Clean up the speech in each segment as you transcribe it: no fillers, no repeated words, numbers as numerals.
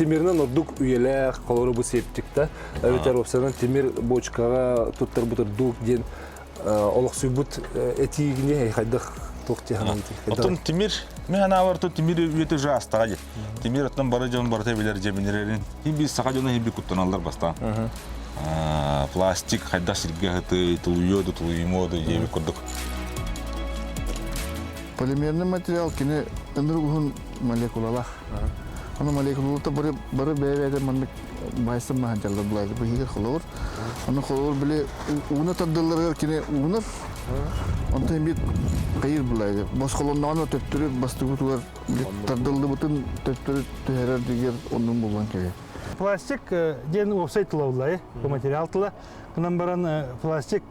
тимирнен ордук үйелек колору бу септикте. Өтер опсанан тимир бочкага туттар бутар дук ден олық сүйбут этигине хайдах тохти хананти. Отон тимир мен аварту тимир үете жастага ди. Тимир оттан бары жон барта билер жебинерин. Хиби сага жона хиби куттаналар баста. Пластик хайдах сирге хаты тулуйоду тулуймоду жеби курдук. Полимерный материал кине энергун молекулалах. Аны молекулаларда бары бәйбәдә монны байсым маһаҗаллар булады. Бу хигер холор. Аны холор биле уны таддыларга кине уны. Онда бит кайыр булады. Баш холоннан төптүрү бастыгытулар таддылды бутын төптүрү төһәрәр дигәр онун булган керек. Пластик ден офсайтлаулай, бу материал тыла. Кынан баран пластик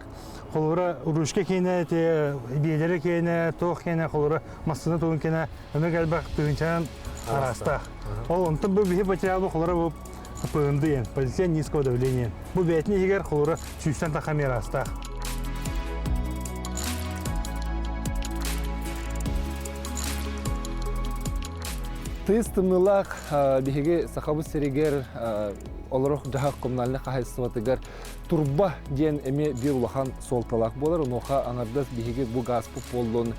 холора урушка кейне те биелере кейне тох кейне холора масына туган кейне аны галбак тыгынчан араста. Ол онта бу бихи материал холора бу пындыен, позиция низкого давления. Бу бетне хигер холора чүстән та камераста. Тыстымнылах бихиге сахабы серегер олорох жахак коммунальный хозяйствотыгар турба ден эме бир улахан солталак болар. Оноха аңардас бихиге бу газпы боллун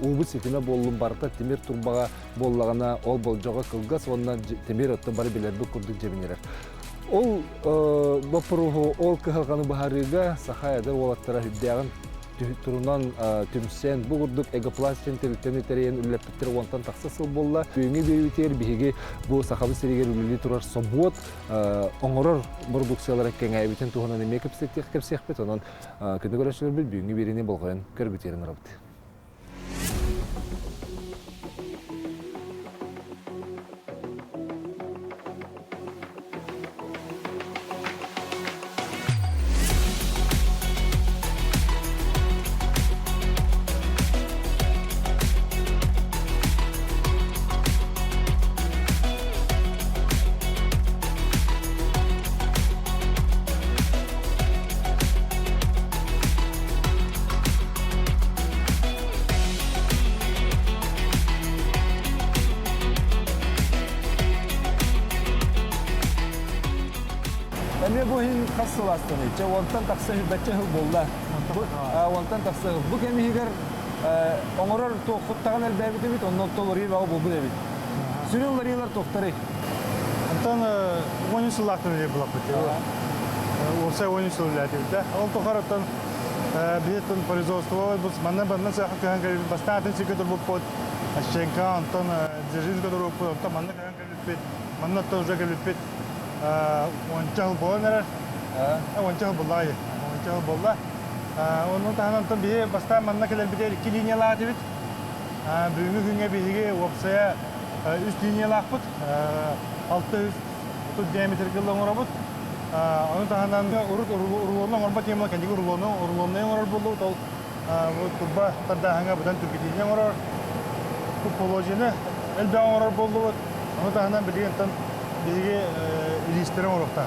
убы сетиме боллун барта темир турбага боллагана ол болжога кылгас ондан темир отто бары билерби курдук жебинерер. Ол бапыруху ол кыхалганы бахарыга сахаядар олаттара хүбдягын турунан түмсен бугурдук эгопластин телтени терен үллептер онтан таксасыл болла. Бүйүңү бейбитер биһиги бу сахабы серигер үлли турар собот оңорор продукциялар кеңайбитен туханан эме кепсектек кепсекпет онан көндө көрөчүлөр бил бүйүңү бирине болгон көрбүтерин рабыт. Эме бу хин кассаластаны, же онтан такса бәче хил болла. Онтан такса бу кеме хигер оңорор тоқуттаган элбәбит бит, оннан толори бау бу дебит. Сүрелләр тоқтары. Антан онысылактыр дип булак бит. Оса онысыллар дип да. Ол тохараттан битен производство бу манна сахак кан бастатын сикетер бу под ашенка антан дежиз гадор бу антан манна кан бит. Манна тоже бит. 원장 보내라. 원장 볼라이. 원장 볼라. 오늘 다한테 비해 바스타 만나게 비데 키리냐라 디빗. büyüğü günge bilige opsaya üst linyalar put. Altı tu diameter kıllı orabut. Onu tahanan urulonla orbat yemla kendi urulonla orar buldu tol. Bu turba tada hanga budan Türkiye'de orar. Bu polojene elbette orar buldu. Onu tahanan bilige tan bilige ilişkileri orta.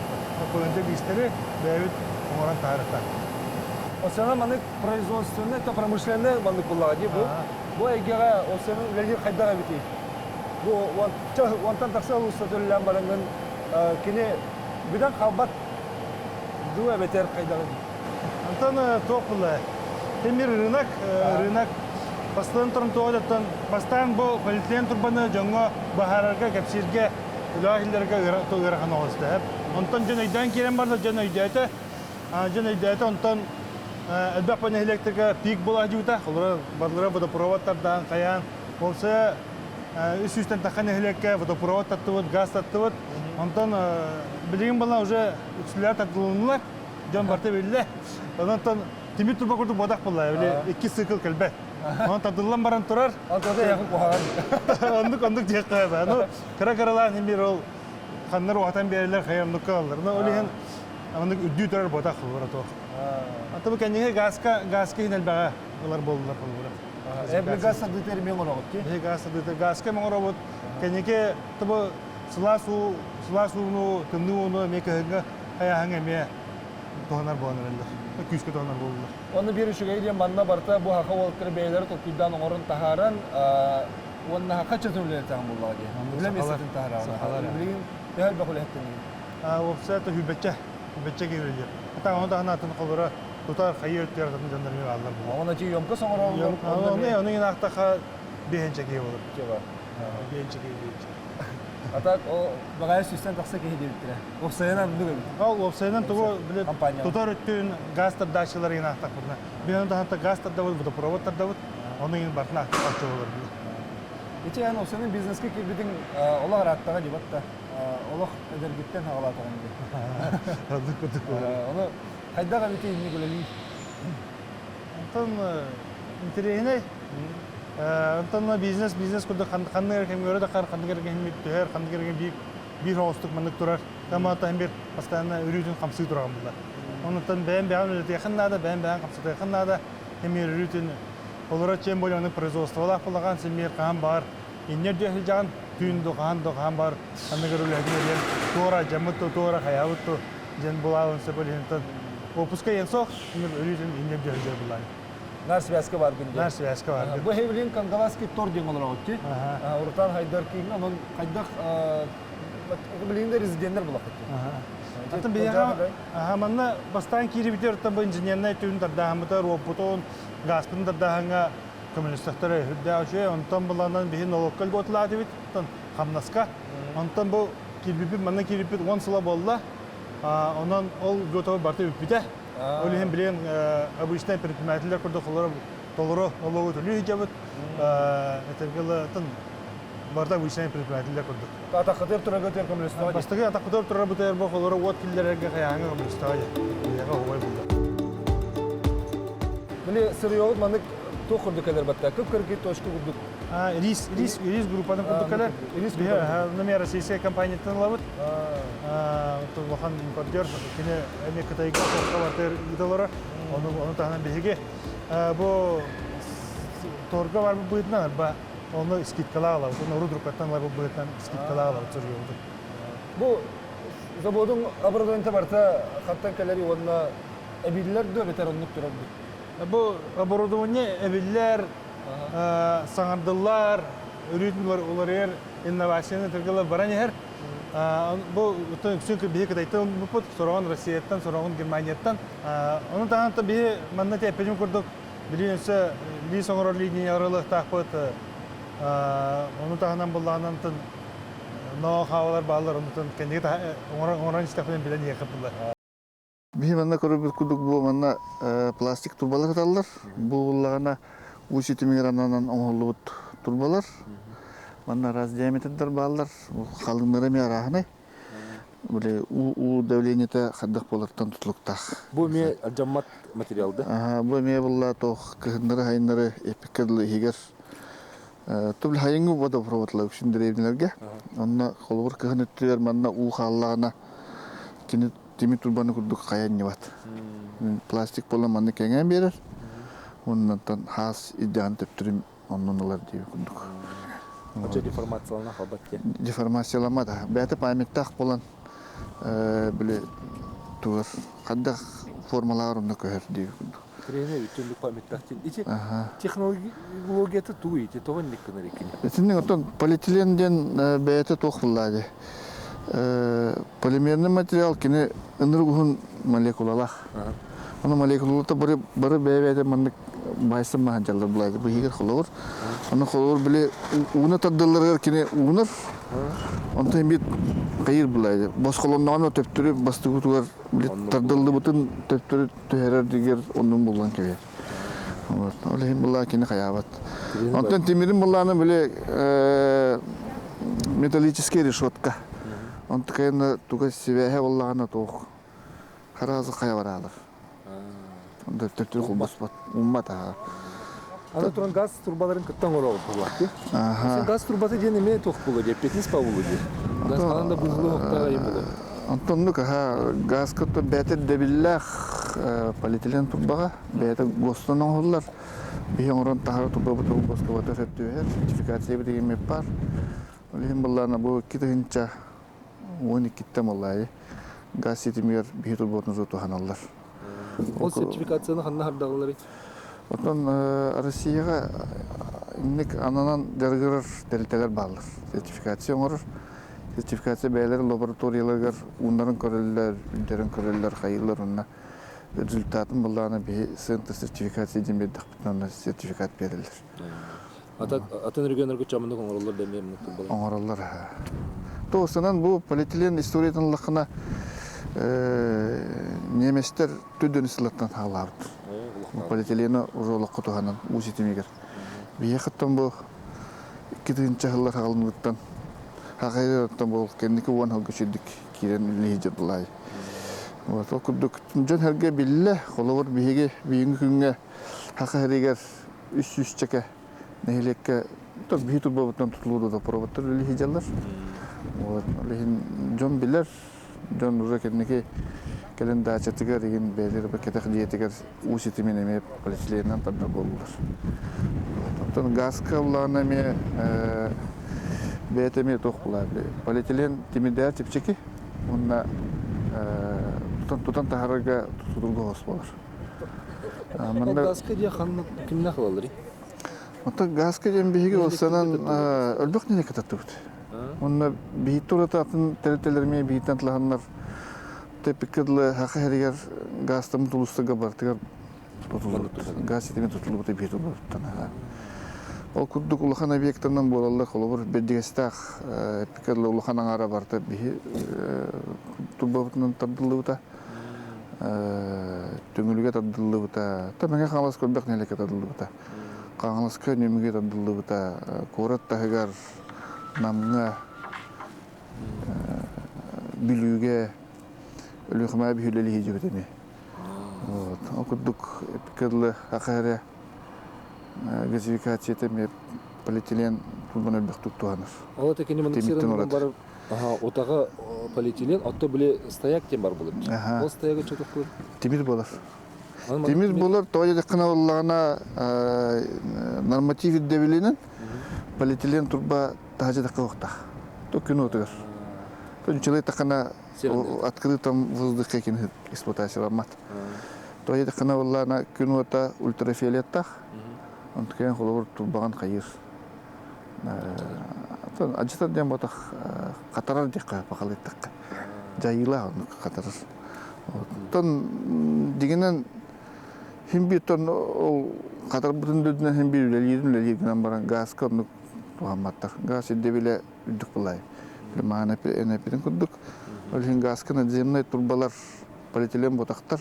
Bu önce ilişkileri devlet oran tarihte. O zaman manık производственный, то промышленный manık kullanıyor bu. Bu egere o zaman ileri kaydara biti. Bu wantan taksa ustadırlan barangın kini bidan kalbat dua beter kaydara. Антон топла. Темир рынок постоянно торнтоодатан постоянно бу полиэтилен турбаны жаңа бахарга кепсирге улахиллерге ырахан олсты. Антон жана үйдөн керен барда жана үйдөтө антон элбапаны электрика пик була жута. Олар барлары водопроводтардан каян болса үс үстен такан элекке водопровод таттыбыт, газ таттыбыт. Антон билген бала уже үксүлөр таттылынылар. Жан барты белле. Антон темир турба курдук бодак була. Эле 2 цикл келбе. Антон таттылан баран турар. Антонда якын куган. Ондук дек кайба. Ну кара-каралар немир ол ханнар ватан берелер хаямдык калдыр. Ну олеген ондук үддүү турар бодак булар то. Антон кенеге газка инел бага олар болдулар булар. Эбли газ садытер мен орогот ки. Газка мен орогот. Кенеге тобо сласууну тымнууну мекеге хаяңа ме тонар боланlar. Küskü tонар болдулар. Onu bir şu geydiyen manna barta bu haka oltları beyleri tokuydan orun taharan onun haka çözümleri tahmin bullağı diye. Bilemesin taharan. Яһал бакыл хаттын. Вовсе это хүбәчә кебелер. Ата оны да ханатын колора тутар хайыр тиярдын жандармы аллар бу. Она чи ёмка соңорол. Оны янактаха бехенче кебелер. Чеба. Бехенче кебелер. Атак о багаж систем такса ке хедиптире. Оксайнан дугы. Ал вовсенен туго билет Компания. тутар өттүн газ тардашылар янактак бурна. Бен да ханта газ тардабыт, водопровод тардабыт. Оны бартна ачы болор. Иче аны оксайнын бизнеске кирбитин олар аттага жибатта. Олох эдергиттен хагалатаган ди. Оны кайдага бити инни гөлели. Антон интерене антон бизнес курда кандыр кем көрө да кандыр кем төһөр кандыр кем бир хостук мындык турар. Тамата хем бир постоянно үрүтүн камсый турган булда. Онтон бәм якыннада бәм камсый якыннада хем үрүтүн олора чем болоны производстволар булаган семьер кам бар. Иннер дехил жаган түйүн доған бар. Кандыр үлөгүлөр тора жамыт тора хаябыт жен булаын себелентен. Опуска енсох үрүтүн иннер дехил булай. Нар связка бар гынде. Нар связка бар. Бу хевлин кангаласки тор ден олар отти. Уртан хайдар кинга нон кайдах билинде резиденттер булак. Атын бияга манна бастан кирибитер та бу инженерный түйүн дардамытар опутон гаспын дардаханга коммунисттары хүддәүше онтан буландан бихин налогкал готлады бит тан хамнаска онтан бу кирбип манна кирбип 10 сыла болла онан ол готовы барты бите олен билен обычный предпринимательлер курда толоро налогы төлөй жабыт этергеле тан барда обычный предпринимательлер курда Ата хатер турага тер коммунистага. бастыгы ата кутор тура бутер бу холоро вот киллерге хаянга коммунисттага яга ховай булды Міне сырыйолып маны тоқырды кәдер бәтті. Көп кірге точка күрдік. Рис группаның курдукалар. Рис Номер российская компания танылабыт. Туған импортер, кені әме Қытайға тоққа бартыр идолары. Оны тағынан бейге. Бұл торға бар бұл бұйытынан, оны скидкала алабыт. Оны ұру друкаттан бар бұл бұйытынан скидкала алабыт. Бұл заводың оборудованиеті барта қаттан кәлері онына әбейлер дөп етер онлық тұрады. Бұл оборудование әбейлер, саңардылар, үрітмілер олар инновацияны түргілі баран ер. Бұл үсінкі бейі кітайттан мұпыт, сұрағын Россияттан, сұрағын Германияттан. Оның тағанты бейі маннаты әппежім көрдік. Білейінсі, бейі соңырар линия арылық тақпыт. Оның тағынан бұлағынан нау қавалар бағалар, оның кәндегі оңыран істіқпен білен еқіп бұлар. Бихи манна көрөбүт кудук бу манна пластик турбалар аталар. Бу буллагана уситимигер анан оңолубут турбалар. Манна раз диаметрдер баалар. Калыңдары ме араханы. Биле у давлениете хаддак болардан тутулуктак. Бұл ме жаммат материалды. Бу ме булла тох кыһындары хайнары эпиккедлы хигер. Тубл хайынгы водопроводлар үчүн деревнелерге. Онна колгор кыһыныттыр манна у халлагана кини тими турбаны курдук каян небат. Пластик болан манны кеңен берер. Оннан хас идеан төптүрүм оннонолар дейби курдук. Оча деформациялана хабат ке. Деформациялама да. Бәті памяттақ болан біле туыр. Қадда формаларымны көхер дейби курдук. Тренер үтүнлүк памяттактин. Ичи технологияты туй, ити тоған неккенер екені. Этинен отон полиэтиленден бәті тоқ буллады. Полимерный материал кини ыныргуһун молекулалах. Аны молекулалата бары бәбәдә мандык байсым маһанчалар булайды. Бу хигер холор. Аны холор биле уны таддыларга кини уныр. Онтан бит кайыр булайды. Босқолоннан төптүрүп бастыгытугар биле таддылды бутун төптүрүп төһәрәр дигер онун булган кебе. Вот. Олеһин булла кини хаябат. Онтан тимирин булланы биле металлическая решетка. Он такая туга себя воллана тох. Харазы кая баралар. Он төптүр кулбаспат. Уммата. Аны туран газ турбаларын кыттан оралып булат. Сен газ турбасы ден эме тох булу деп, петнис па булу деп. Газ каланда бузлу октага эм булу. Антонну газ кытты бәтер дебиллах полиэтилен турбага, бәтер гостон оңоллар. Бийен орон тахар турба буту госка бата сеттүер, сертификация деген меп бар. Олин булларна бу китинча 12-тем олай. Газ сетимер бихи турботун зоту ханаллар. Ол сертификацияны ханна хардагылары. Отон Россияга инник ананан дергер делтелер баллар. Сертификация оңор Sertifikatsiya bəyələri laboratoriyalar onların körəllər, ündərin körəllər, xayırlar onunla rezultatın bunlarına bir sınıfta sertifikasiya cemiyeti onunla sertifikat verirler. Атын өргөнөргө чамында коңгорлор демем мукту болот. Оңаралар. Тоғысынан бұл полиэтилен историятын лақына неместер төдөн сылаттан халабыт. Полиэтилені ұролыққа туғанан ұзетемегер. Бейеқіттен бұл кетігінші жылдар ғалымдықтан хақайдаттан бұл кендікі оған халғы шүрдік керен үлейдер бұлай. Ол күрдік жөн әрге білі қолығыр бейге бейінгі күнге хақайдегер үс чеке нәйлекке бей тұрбабыттан тұтылуды да пробаттар үлейдерлер. Жон білер, жон ұза кендікі келен дачатыгар деген бәлер бір кетақ диетігер ұсетімен әме полиэтиленнен тадна болулар. Газка бұлағына ме бәйтеме тоқ бұлар. Полиэтилен темедер тепчеки, онна тұтан тахарага тұтылғы ғос болар. Газка дия ханны кімна қылалыр? Газка ден бейге олсанан өлбек нене кататты бұд. Онна бейт тұраты атын тәреттелерме бейттен тылағанлар тепиккідлі хақы әрігер газтамын тұлыстыға бартығар газ етемен тұтылы бұты бейт ұлғырттан. Ол күрдік ұлыған объекттарынан болалар, қолыбыр бәдігестақ пиккідлі ұлыған аңара барты бейі тұлба бұтынан таддылы бұта, төңіліге таддылы бұта, мәңе қаңлас көрбек нәлеке таддылы бұта. Қаңлас көн өміге таддылы бұта, көрат тағығар намға білуге өліғіма бүйілі хейджі бітеме. Ол күрдік пиккідлі ақайры газификация етеме полиэтилен тұлбан өлбек тұқтуғаныр. Ол текені мұнықсырын бар отаға полиэтилен, отто біле стаяк тем бар болып. Ол стаяғы чөтік көр? Темір болар. Темір болар, тоғай декіна олағына норматив еддебілінен полиэтилен тұрба тағажы даққа оқтақ. Тоқ күні отығыр. Үнчілей тақына открытом воздухе екен эксплуатация бармат. Тоғай декіна олағына күні ота ультрафиолеттақ. Он такая холовор турбаган хайыр. Аджитар дем батах катарар декка пакалеттак. Жайыла он катарар. Тон дигенен химби тон ол катар бүтүн дөдүнөн химби лелирин баран газ көрнүк тугаматтар. Газ дебеле үдүк булай. Мана энепиден күдүк. Ол хин газ кана земной турбалар полиэтилен ботактар.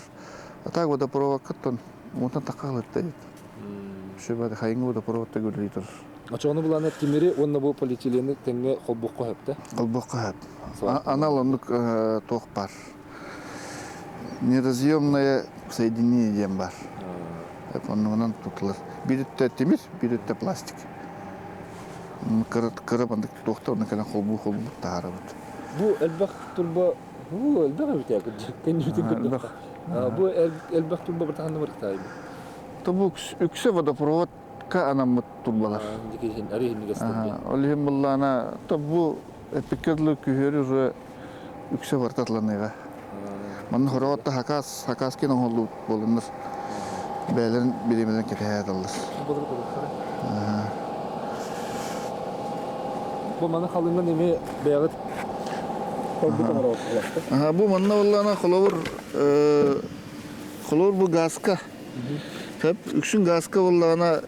Атак водопроводкаттан мунтан такалытты. Шебады хайыңы да проводта көрілейтір. Ачоны бұланы темері, онына бұл полиэтилені тәңе қолбоққа әпті? Қолбоққа әп. Анал онық тоқ бар. Неразъемное соединение дем бар. Онынан тұтылыр. Бірітті темір, бірітті пластик. Кырып андық тоқта, оны кәне қолбу тағары бұд. Бұл әлбәқ тұрба... Бұл әлбәқ әбіті әкірді? Кәне өтін көрді? Бұл әлбәқ тұрба бір тағанды барық тағайбы? Табу үксе водопроводка анамыт турбалар. Олихим буллана табу эпикерлы күһөрү уже үксе вартатланыга. Ман хороватта хакас кен олду болундар. Бәлерин биремеден кетәһә аллар. Бу мана халынган эме бәгыт бу манна буллана холовор бу газка. Hep üksün gazka olağına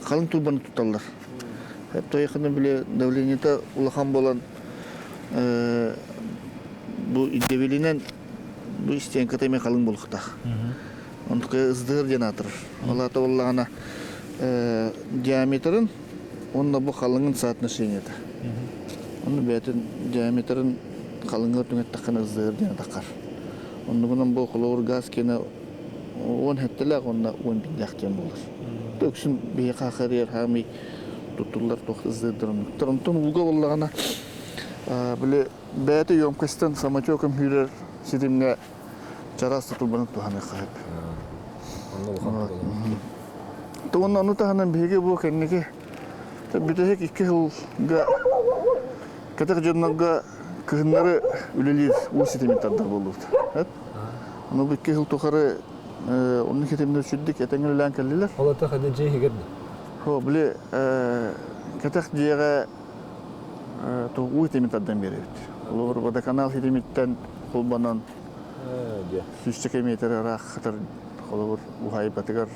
kalın turbanı tutarlar. Hep toyakını bile davleniyete ulağan bolan bu develinen bu isteyen katayma kalın bolukta. Onu kaya ızdığır diye atırır. Allah'ta olağına diametrin onunla bu kalının saatine şeyiniyeti. Onu beytin diametrin kalınlığı tünet takını ızdığır diye takar. Onun bu kolor gaz kene on hetteler onda 10 bin lakten olur. Töksün bir kakariyer hami tutullar toht ızdırdım. Tırımtın ulga olağına böyle beyte yomkastan samachokam hürer sidimle çaras tutulbanı tuhanı kahip. Tuğun onu tahanan bege bu kendine bir de hek 2 yılga katak cannaga kıhınları ülelir o sistemin tadda bulur. Onu bir 2 yıl tukarı onun ketimde şüddük etengeli lan kelliler. Olata hadi cehi geldi. Ho bile katak ciğere то уй темит аддан беребит. Олор водоканал хидемиттен колбанан сүстеке метр арах хатар олор ухай батыгар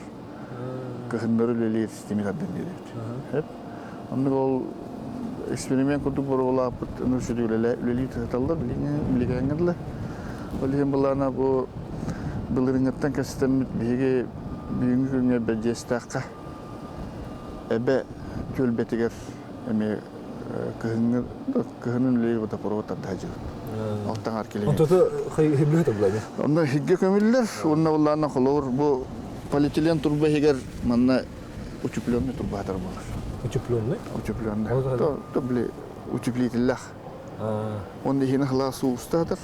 кыхыннары лелер темит аддан беребит. Хеп. Анны ол эксперимент курдук боргола ну шүдүлеле лелит хаталдар билегеңдиле. Олем булана бу билириңеттен кастем биге бүгүнкү күнгө бежестакка эбе көлбетигер эми кыхынын лелер бота поротан дажы. Алтан аркеле. Онтото хиблет булады. Онда хигге көмүллер, онда булана холор бу полиэтилен турба хигер манна утюпленный турбатар болар. Утюпленный? Утюпленный. То биле утюплителлах. Он дихина хласу устатыр.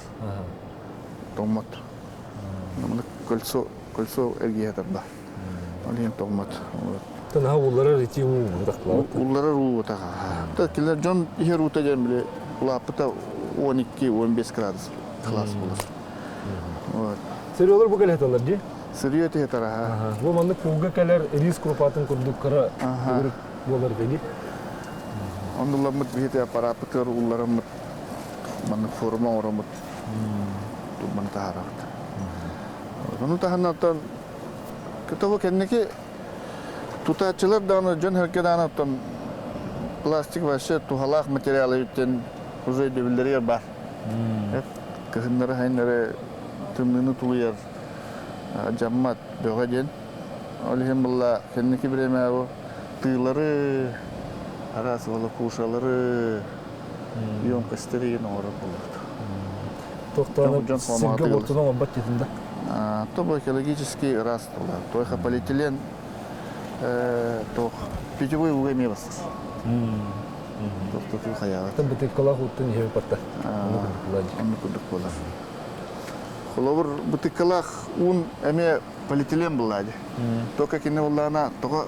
Томат. Намына кольцо эргиятар ба. Олен томат. Тана уллары ритиму дактылар. Уллары рутага. Та килер жон ихер утаган биле лапта 12-15 градус хлас болар. Вот. Сериолар бу келеталар ди? Сырьет этара. Бу манда куга келер рис крупатын курдук кара болар деди. Ондуламыт бите аппараттар улларымыт мана форма орамыт. Туман таарат. Ону таханаттан кетово кеннеки тутачылар даны жон херкеданаттан пластик вообще тухалах материалы үттен уже дебилдер бар. Кыхыннары хайнары тымныны тулуяр жаммат бöga ден. Олхем булла кеннеки биреме абы тыйлары арасы болы кушалары емкостери норы болот. Тоқтанып сирге болтудан обат кетинде. То экологический раз тулар. Тойха полиэтилен то питьевой угами бас. Тоқту хаягат. Там бите калах уттун хев патта. Анны кудук болар. Холовыр бутыкалах ун эме полиэтилен булады. Только кине буллана тога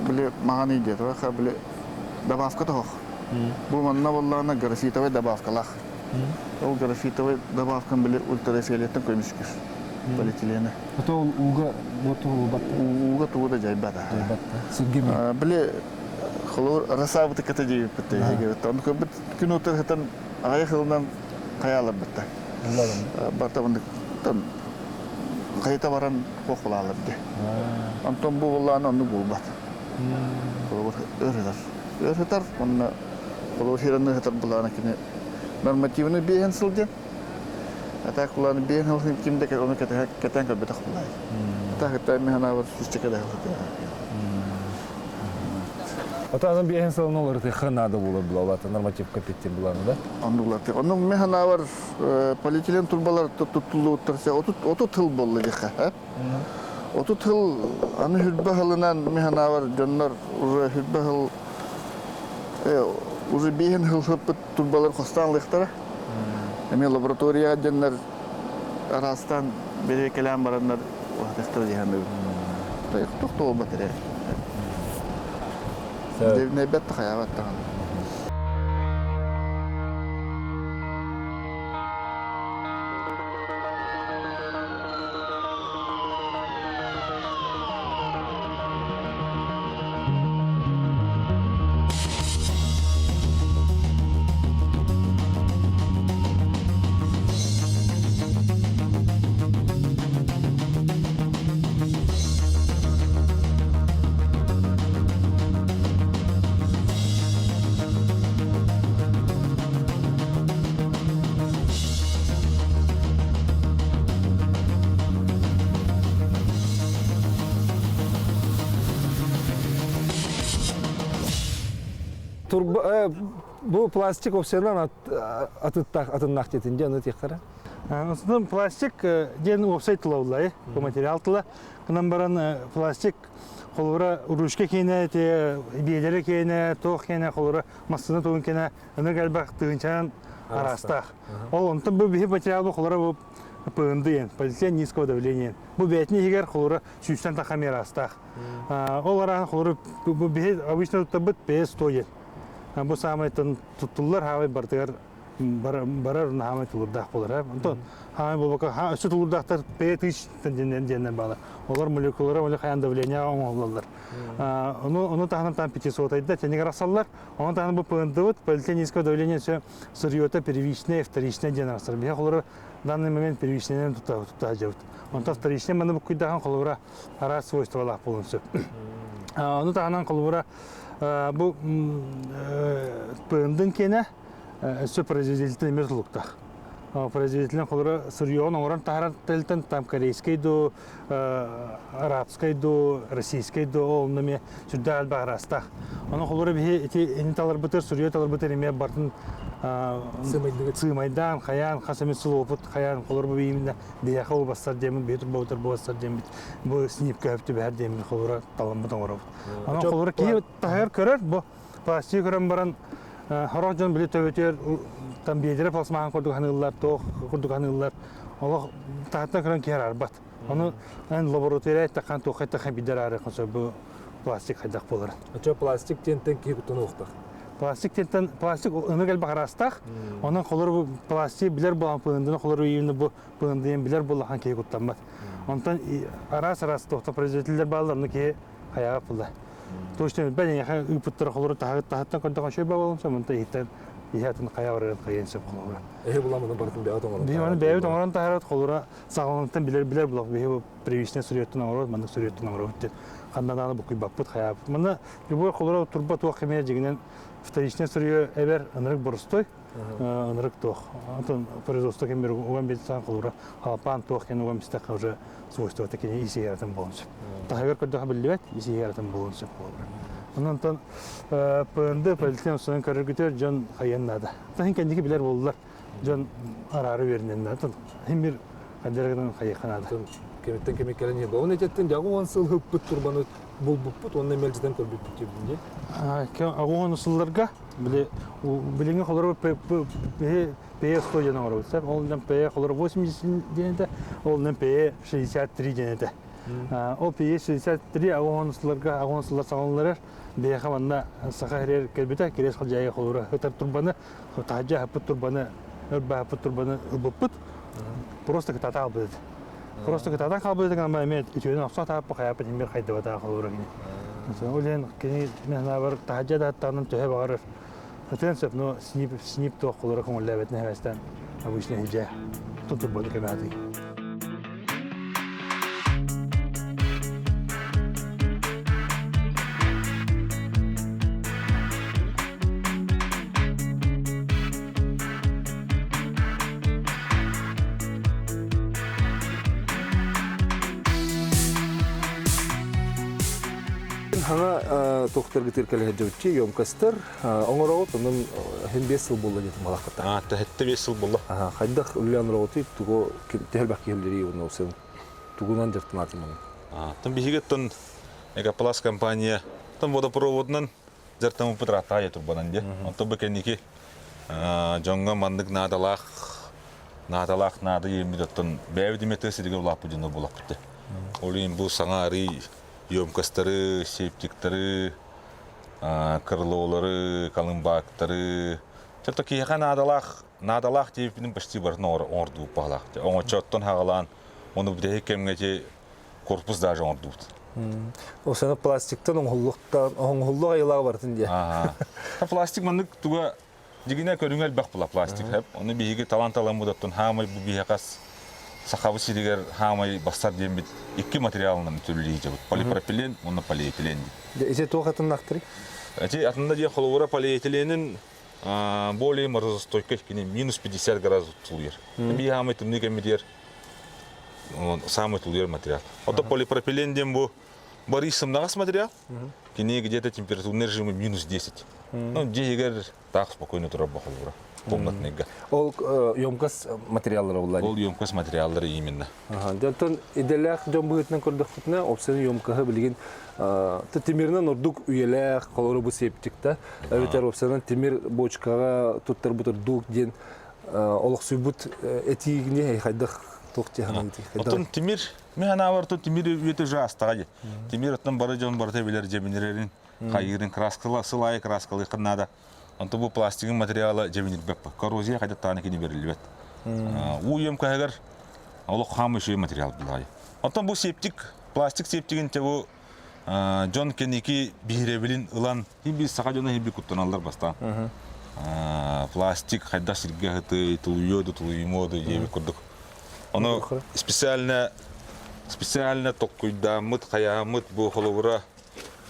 биле маганы де, тога биле добавка тог. Бу манна буллана графитовый добавкалах. Ол графитовый добавкан биле ультрафиолеттен көмүшкүр. Полиэтилене. Ото уга боту батта. Уга тууда жайбада. Батта. Сиргеме. Биле холор расабыты ката жей битте. Он көбүт күнөтөр хатан аяхылдан каялар битте. Бартабынды тан кайта баран кокулалар де. Антон бу булланы анны булбат. Холор өрөтөр. Онна холор хиранны хатар булланы кине нормативный беген сылден. Ата куланы беген хылын кимде оны кетен көбөтө кулай. Ата хата механа бар сүчкө да. Ата анын беген сылын олар те ханада болот булат, норматив капиттен буланы да. Андулаты. Onun mehana var polietilen turbalar tutuldu otursa otu tıl bollu diye. Otu tıl anı hürbahılınan mehana var canlar uje hürbahıl uje bihen hılhıp turbalar kostanlıktara. Emi laboratoriya canlar arastan biri kelam baranlar vahdestar cihanı. Tayık tuktu o batırı. Devne bet hayavat tağın. Bu plastik opsiyondan atınnak tetinde onu tekrar. Aslında plastik den offset tılawlay, bu material tıla. Kınan baran plastik kolora uruşka kene te biedere kene, toh kene kolora masını toğun kene, onu galiba tığınçan arasta. Ondan bu bir material bu kolora bu pığındı полиэтилен низкого давления. Bu бетни хигер kolora süsten takamera asta. Olara kolora bu bir обычно табыт 500 Bu самайтын tutullar havay bartıgar барар нахамай тулурдах болар. Онтон хамай болбака өсө тулурдахтар петиш тенден бала. Олар молекулалар олар хаян давление оңоллар. Оны тахынан там 500 айда тенегер асаллар. Оны тахынан бу пындывыт полетен низкое давление сырьёта первичное, вторичное денасыр. Бия холора в данный момент первичное тута жабыт. Онта вторичное мана бу куйдахан холора ара свойстволах полностью. Оны тахынан холора бу пындын кене все производительный мерзлуктах. Производительный холора сырьён оран тахарат телтен там корейский до арабский до российский до олнами сюда альбарастах. Оны холора бе эти инталар бутер сырьё талар бутер име бартын сымайдан хаян хасамисыл опыт хаян холора бе именно бияха ол бастар демин бетер бутер бастар демин бу снип көптү бер демин холора таламбытан орап. Оны холора ки тахар көрөр бу пластик көрөн баран Харожан билет өтер там бедере пластмахан курдук ханыллар тох курдук ханыллар Аллах таатна көрөн кер арбат. Аны лаборатория такан тохай такан бидер ары кылса бу пластик хайдак болар. Ача пластик тентен ки кутуну уктак. Пластик ыныгел багарастак. Анан колор пластик билер болан пындыны колор үйүнү бу пындыен билер болахан ки куттанбат. Онтан арас тохта производителдер балларны ки хаяга пулда. Точно ben ya üpüttür kolları tahttan kontak şey bağlam samanta hitan hihatın qayavarın qayense kolları. Bulamını bartın beat oğlan. Beğen beğen oğlan taharat kolları sağlamlıktan bilir bulak beğen previsne sürüyettin ağır mandık sürüyettin ağır bitti. Kandadan bu kıybapıt hayap. Mana любой kolları turba tuğ kemeye ciginen вторичне sürüyor ever anırık borstoy. Anırık tuğ. Антон производство кемер уган бетсан kolları halpan tuğ ken ugan bistak уже свойства такие иси яратан болunca. Tahir kodda billet иси яратан болunca. Ondan sonra pırında politik sorun karargıtır can hayanlarda. Tahin kendiki bilir boldular. Can ararı verilenler. Hem bir kaderden hayıkanada. Kemitten kemiklerin yedi. Onu etettin de ağuan sıl hıppıt turbanı bul buput onun emelciden kör buput gibi. Ağuan usullarga bile bilenge kolları P 100 cana var olsa. Ondan P kolları 80 denede, ondan P 63 denede. O P 63 ağuan usullar sağlanırlar. Бияха ванна сахарер келбете керес кылжайга колура өтөр турбаны тажа хапыт турбаны өрба хапыт турбаны ылбыппыт просто кытата албыт просто кытата калбыт деген мамет үчөдөн акча таап каяпыт имбер кайда бата колура кини олен кини мена бар тажа да танын төһө багыр өтөнсөп но снип то колура комуллабет небестен обычно хижа турбаны кемати Hanga doktor getir kali hajjavchi yomkastır. Oңороо тонун hem 5 yıl болду деп малакта. Тахетте 5 yıl болду. Хайдах үлен роти туго tehel bakiyelleri onu sen тугунан жыртынат мен. Там бигеттен Мегаплас компания там водопроводнан жыртымы пытрата я турбанан де. Онто бекеники жоңго мандык надалах нады емидеттен бәвдиметеси деген улап жына болап кетти. Олин бу саңари Ёмкастары, септиктары, крылоолары, калымбактары. Чөптө кийхан надалах тепинин почти барын орду палак. Оңочоттон хагалан, onu bir de kemgece korpus даже ордут. O sana plastikten oңуллук айылага бартын же. Пластик мандык туга дигине көрүңөл бак була пластик хеп. Onu биги таланталам мудаттан хамай бу бияқас сахабы сидигер хамай бастар дембит iki материалынан түрлүү жабыт. Полипропилен, оны полиэтилен. Эже тоқатын нактыры. Эти атында же холовора полиэтиленин более морозостойкий, минус 50 градусов тулер. Би хамай тумник эмидер. Самый тулер материал. Это полипропилен дембу барисым нагас материал. Кини где-то температурный режим минус 10. Ну, дегер так спокойно турабба холовора. Комнатныйга. Ол ёмкас материаллары булар. Ол ёмкас материаллары именно. Дәтон иделәк җан буетнан күрдек хутна, опсын ёмкаһы билген тимирнән урдук үеләк, колоры бу септикта. Әбитәр опсынан тимир бочкага туттар бутыр дук ден олык сүбүт этигине хайдах токти хананти. Отон тимир механавар то тимир үете жастагы. Тимир оттан бары жон барта билер жеминерин, кайырын краскалы, сылай краскалы кыннада. Антон бу пластиктин материалы жебинилбеп. Коррозия кайда тааны кини берилбет. У емкагар олық хам еще материал булай. Антон бу септик, пластик септигин бу Джон Кенники биребилин ылан хиби сага жона хиби куттаналар бастан. Пластик кайда сирге хыты тулуйоду тулуймоду жеби курдук. Оно специально токкуйдамыт, каямыт бу холовура.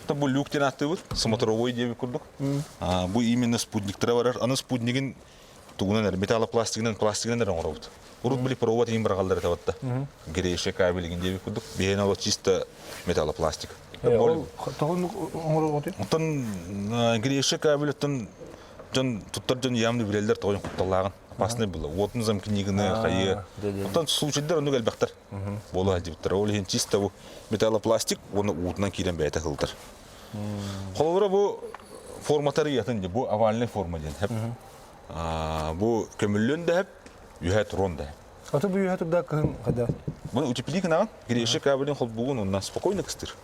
Это бу люктен аттыбыт, смотровой жеби курдук. Бу именно спутниктер барар. Аны спутнигин тугунан металлопластигинен пластигинен оңробут. Урут били провод им баргалдар таватта. Гереше кабелигин жеби курдук. Бейен ало чисто металлопластик. Тоғын оңыры Онтан греше кабелеттен жон туттар жон ямны билелдер тоғын кутталлагын. Опасный было. Отын замкнигины хайы. Онтан случайдар оны гэлбактар. Болу халдибиттер. Ол ен чисто бу металлопластик, оны утынан кирен бәйті қылдыр. Холовра бу форматары ятын де, бу овальный форма ден. Бу көміллен де хеп, юхай турон да. Аты бу юхай турда кыһын қада? Бұны утеплик наған, греше кабелин хол бугун оннан спокойно кыстыр.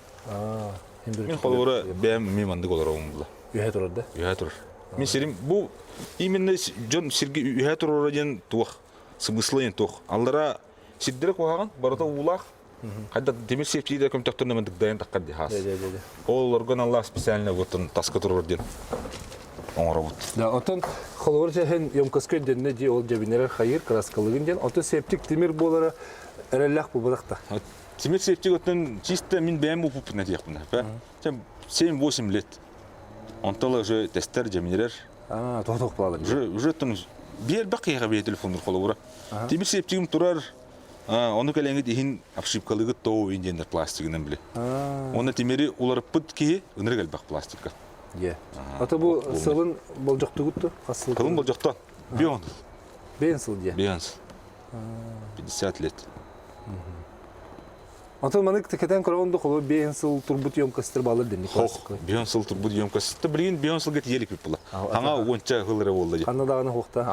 Мен холовра бәм меманды олар оғын бұла. Юхай турар да? Юхай турар. Мен серим, бу именно жон сирге юхай турар ден туақ, смыслы ен туақ. Аллара сирдері қоғаған, барыта улақ, қайда демир септейді көмтақтырына мәндік дайын таққан де хас. Ол орган Аллах специально бұтын таска турар ден оңыра бұт. Да, отын холовар жәхен емкаскөй денне де ол жәбінерер хайыр краскалығын ден, отын септик темір болары әрәлләқ бұл бұдақта. Темир септик өттен чисто мен бәйім ұпып нәтек бұна. 7-8 лет. Онталы уже тестер жәбінерер. Тоқтық бұлады. Уже өттен бер бақияға бей телефондар холовара. Темир септигім тұрар, оны кәләңгі дейін апшипкалығы тоу индендер пластигінен біле. Оны темері олар пыт кейі үнір кәлбақ пластикка. Аты бұл сылын бұл жоқты күтті? Қылын бұл жоқтан. Бейон. Бейін сыл де? Бейон сыл. 50 лет. Аты маны текетен көрауынды қолы бейін сыл турбут емкастыр балыр дені пластикы? Бейон сыл турбут емкастыр. Білген бейон сыл гет елік біп бұла. Аңа онша ғылыры болды. Қандадағаны хоқта?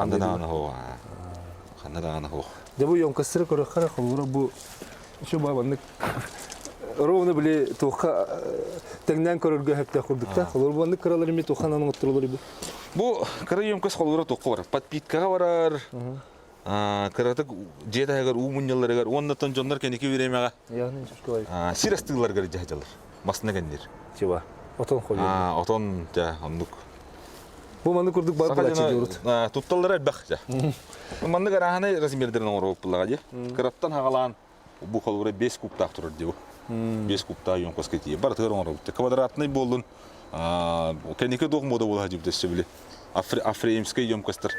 Қандадағаны хоқ. Де бұл емкастыры көрі қара қолыра бұл үші бабанды ровно біле тоққа тәңнен көрірге әпті құрдықта. Қолыр бабанды қаралары ме тоққан аның ұттырылары бұл? Бұл қара емкас қолыра тоққа барар. Подпиткаға барар. Қаратық жет ағар, умынялар ағар. Оннаттан жонлар кәнеке беремеға. Яғын үшкі бай. Сирастығылар ғар жағалар. Басына кәндер. Чева. Отон қой. Отон ондық. Бұл манды көрдік бар бұл әче де ұрыт. Тутталар әлбәқ жа. Манды қарағаны размердерін оңыр оғып бұлаға де. Қараттан ағалан бұл қолыра 5 кубтақ тұрыр де бұл. 5 кубтақ емкас кетейі. Бар тұғыр оңыр оғып. Квадратный болын. Кәнеке доғым ода болға деп десе біле. Афреемскай емкастыр.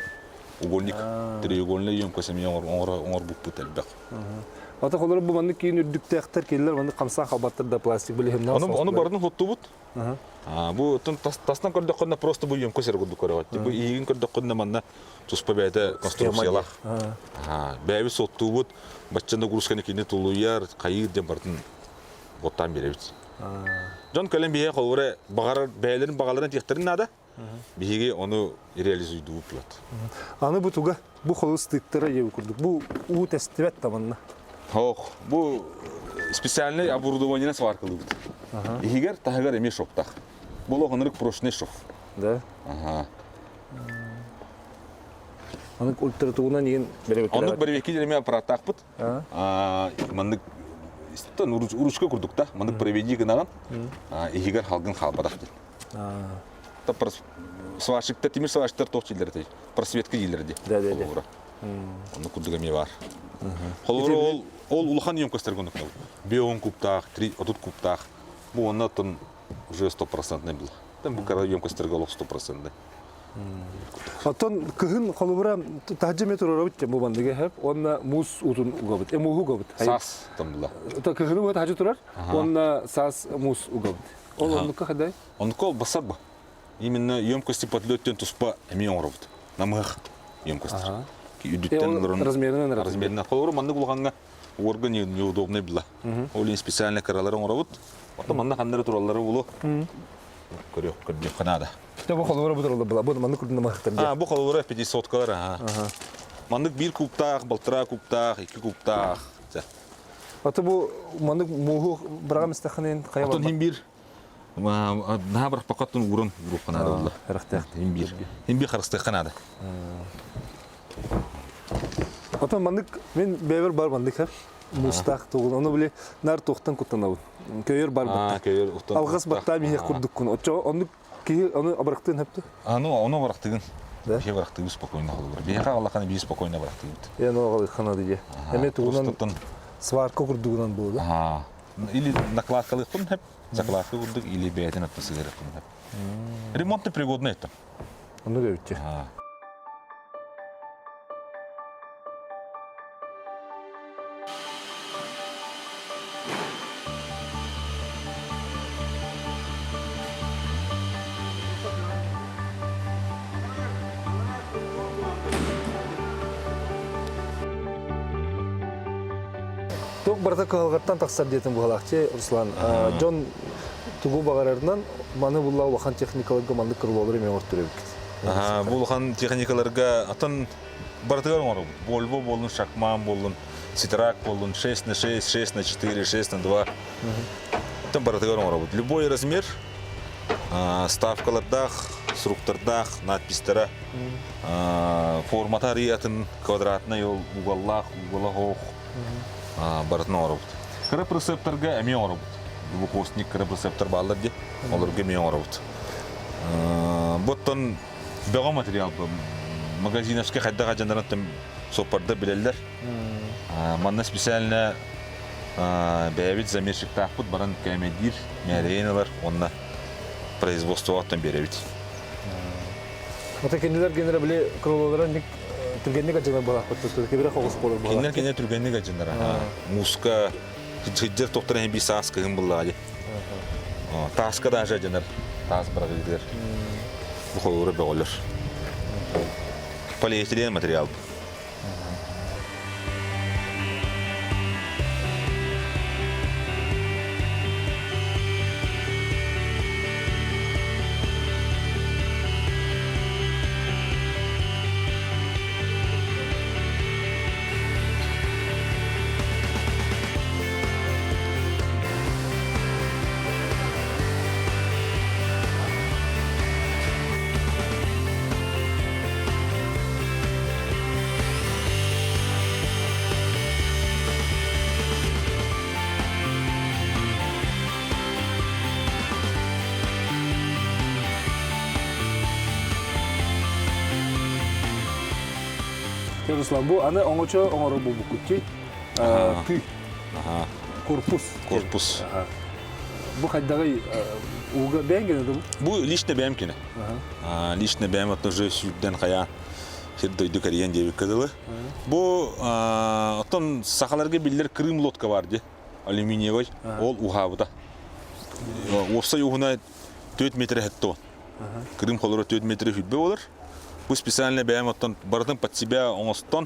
Угольник, треугольный емкасым оңыр бұп бұт әлбәқ. Ата қолары бұл манды кейін үрдікті әқтар келілер, манды қамсан қалбаттырда пластик білі хемнан. Оны бардың хотты бұт. Бұл тастан көрдік қонына просто бұл емкасыр көрдік көріғат. Бұл егін көрдік қонына манна тұспа бәйді конструкциялақ. Бәйбі сотты бұт, баччанда күріскені кейіне тұлуяр, қайыр ден бардың боттан беребіт. Жон көлем бейе қолғыры бәйлерін бағаларын тектерін нада? Бейге оны реализуйды ұпылады. Аны бұл тұға, бұл қолы стыктары ебі көрдік. Бұл ұғы тәстібәт таманына. Бұл специальный оборудованиена сваркалы бұд. Егер тағығар еме шоптақ. Бұл оғынырық прошный шоп. Да? Аны ультратуғынан ең бәребекелі. Оны бәребекелі еме аппараттақ бұд. Мандық ұрышқа күрдік та. Мандық проведи гынаған. Егер халғын қалбадақ дейді. Сварщиктер, темір сварщиктер тоқ желдері дейді. Просветка желдері дейді. Оны күрдігі ме бар. Қолыры ол ұлыған емкастар көндік. Беон кубтақ, 30 кубтақ. Бұл оннатын уже 100% был. Бұл қара емкастарға олық 100%. Аттан кығын қолыбыра тағжы метр ора бұтте бұл бандыға әп, онна мұз ұтын ұға бұт, мұғы ұға бұт. Сас там бұла. Кығыны бұға тағжы тұрар, онна сас мұз ұға бұт. Ол ондыққа қадай? Ондыққа ол басар ба. Именно емкости подлеттен тұспа әме оңыр бұд. Намық емкостар. Размерінен. Қолыбыра мандық ұлғанға орган неудобный бұла. Ол ең специальный қаралары оңыр бұд. Ота манда қандары туралары ұлы. Көрдеп қанада. Бұл қолыбыра бұдырылды бұла, бұл мандық күрдіңді мақтар. Бұл қолыбыра 50 қалар. Мандық 1 кубтақ, балтыра кубтақ, 2 кубтақ. Аты бұл мандық мұғы бірағам істіқінен қайы бар? Наha bir pakatın urun kanada oldu. Рахтак. Hem bir karıştı kanada. Ата мандык мен бевер бар мандык ха. Мустак тугун. Оны биле нар токтан куттанабы. Көйөр бар бат. Köyer utan. Алгас батта мие курдук кун. Очо оны ки оны абырактын хепти. Onu bıraktığın. Да? Şey bıraktığın spokojno olur. Bir yaka Allah kanı bir spokojno bıraktığın. Я ногалы хана дие. Эме тугунан сварка курдугунан болду. Ha. Или накладкалы кун hep. Закладка курдук или бейтен атасы керек кун hep. Ремонтно пригодно это. Оны көйтчү. Ha. Ток барда калгаттан таксар детин бугалакчы Руслан. Жон тугу багарарынан маны булла вахан техникаларга мандык кырлоолор эме ортуребик. Булхан техникаларга атын бартыгар бар. Volvo болун, Шакман болун, Citrac болун, 6х6, 6х4, 6х2. Там бартыгар бар. Любой размер ставкалардах, структурдах, надпистера, форматары атын квадратный уголлах, уголлах бартына бар. Кырып рецепторга эме бар. Двухосник кырып рецептор балдар де. Оларга эме бар. Боттон бага материал магазиновский хайдага жандараттым сопарда билелер. Манна специально бәбит замерщик тахпут баран кәмедир, мәрейналар, онна производство аттан беребит. Ата кенелер генере биле крололора ник түргенник ажына бала көтөтө кебире когус болор бала. Кенер түргенник ажындар. Муска хиджер токтора би саска кым буллади. Таска да ажындар. Тас барагыдыр. Бу холора беголер. Полиэтилен материал. Руслан бу аны оңочо оңоро бу букутчи. Ты. Корпус. Корпус. Бу хайдагы уга бенгене да бу. Бу лично бәмкене. Лично бәм отножы сүдден кая хирдойду кариян деп кадылы. Бу оттон сахаларга биллер Крым лодка бар ди. Алюминиевый. Ол ухабыда. Опса югуна 4 метр хетто. Крым холора 4 метр хүтбе болар. Бу специально бәм оттон бардын под себя оңостон.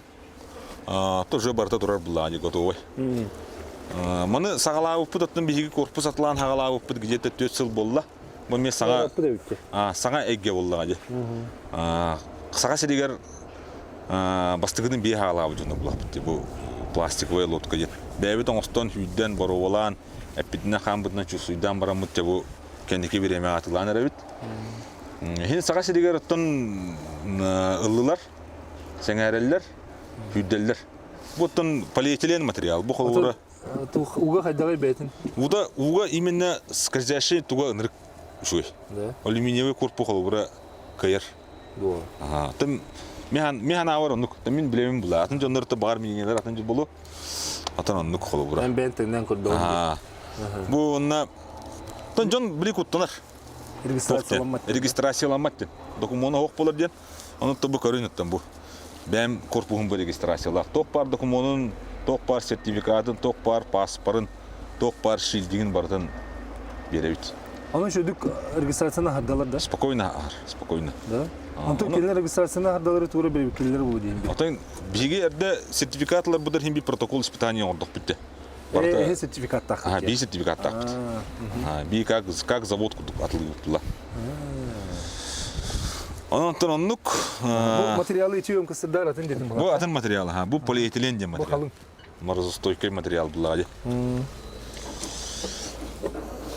Тоже барда турар буллади готовый. Маны сагалабы путтан биги корпус атлан хагалабы пут где-то 4 жыл болла. Бу мен сага сага эгге боллади. Сага серигер бастыгын би хагалабы жона булапты. Бу пластиковый лодка дет. Бәбит оңостон хүдден боровалан, эпидне хамбытна чусуйдан барамыт бу кендики биреме атылан эребит. Хин сага серигер оттон ыллылар, сеңәреллер, хүдделлер. Буттан полиэтилен материал. Бу холора уга хайдагы бетин. Уга именно скользящий туга нырк шуй. Да. Алюминиевый корпус холора кайыр. Да. Там механ авар онук. Там мен билемин була. Атын жоннорты бар менелер атын жол болу. Атын онук холора. Мен бентенден көрдüm. Бу онна тон жон били куттанар. Регистрацияланмат. Документ ок болар ден. Аны тобу көрүнөттөн бу. Бәм корпусун бу регистрациялар. Ток бар документын, ток бар сертификатын, ток бар паспортын, ток бар шилдигин бартын беребит. Аны шөдүк регистрацияны хардалар да. Спокойно. Да. Антон келер регистрацияны хардалары туры берип келер бу дейм. Атын биге эрде сертификатлар будар хим би протокол испытания ордук битти. Сертификат так. Би сертификат так. Би как завод атылып. Антон оннук. Бу материалы ичием кысырдар атын дедим. Бу атын материалы, бу полиэтилен де материал. Морозостойкий материал буллади.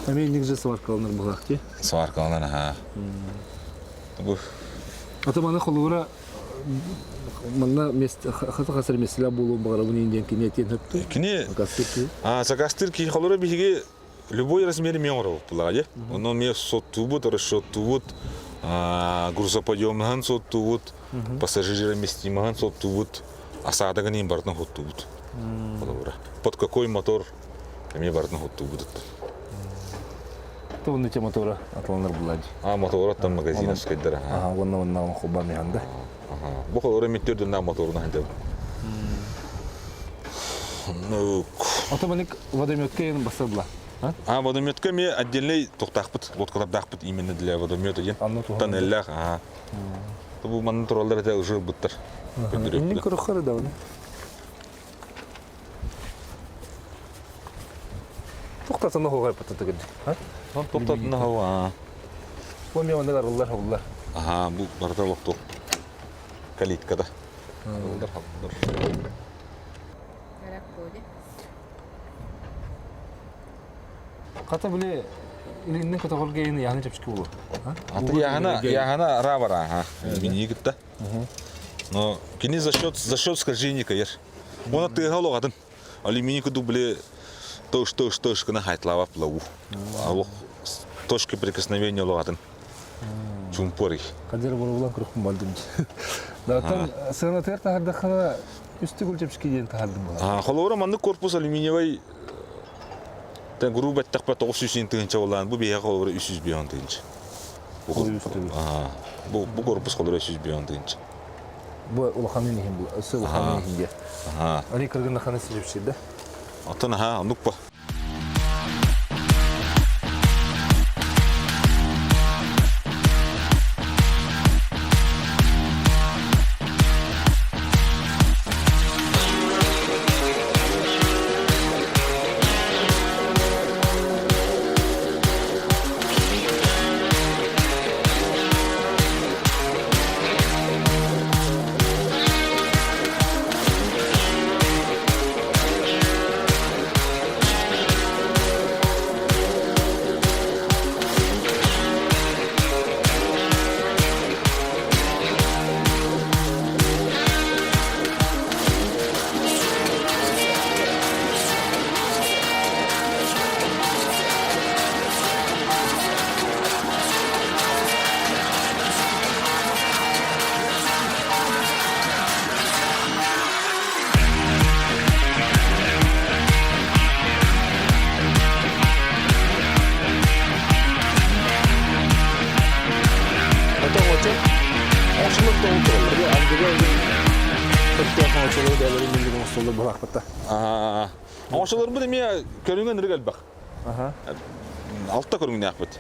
Әме негізі сваркаланыр бұлақты. Сваркаланар, ага. Бу Ата мана қолуыра мана хаты қасыр месілі болуын бағара бұны инден кене тен хөпті. кини Гастырки. закастырки холора биге любой размер меоров плаje. Оно мне соттубут, расшоттубут, грузоподъемный соттубут, пассажироместимый соттубут, осадаган им бартна хоттубут. Под какой мотор мне бартна хоттубут. То оны те мотора аталаныр бұлади. Мотор там магазин скайдер. Онна хоба механда. Бу холора меттерден на моторна ханде. Ну, Ата маник водометке ен басадла. водометка мне отдельный тоқтақпыт, лодкалар дақпыт именно для водомета ден. Тоннеллах, Бұл маңның туралдар әте ұжыр бұттар. Иннен көріққары да оны. Тоқтатына хоғай паттаты кәді. Тоқтатына хауа. Бұл мен онда арғылар хоғылар. Бұл барда лоқту. Калиткада. Қата біле илиннен көтөғөл кейіні яғын жепшкі болу. Яғана ра-бара. Мен егітті. Но кені за счет скольжения ер. Оны тыға олғадын. Алюминий күді біле тош кіна хайтлава плаву. Точка прикосновения олғадын. Чумпорый. Қадер болу болан күріқпін бардым. Дағыттан сығына тәр тағардақына үсті көл жепшкі дейін тағардым болар. Холора манды корпус алюминиевай грубо так по 900 тысяч олан, бу бия холора 300 биян тысяч. Бу корпус холора 300 биян тысяч. Бу улаханын ехін бұл, өсі улаханын ехін де. Али кіргінді қанасы жепшеді? Атын нукпа. Оңшылар бұл еме көрінген үргел бақ. Алтта көрінген яқпет.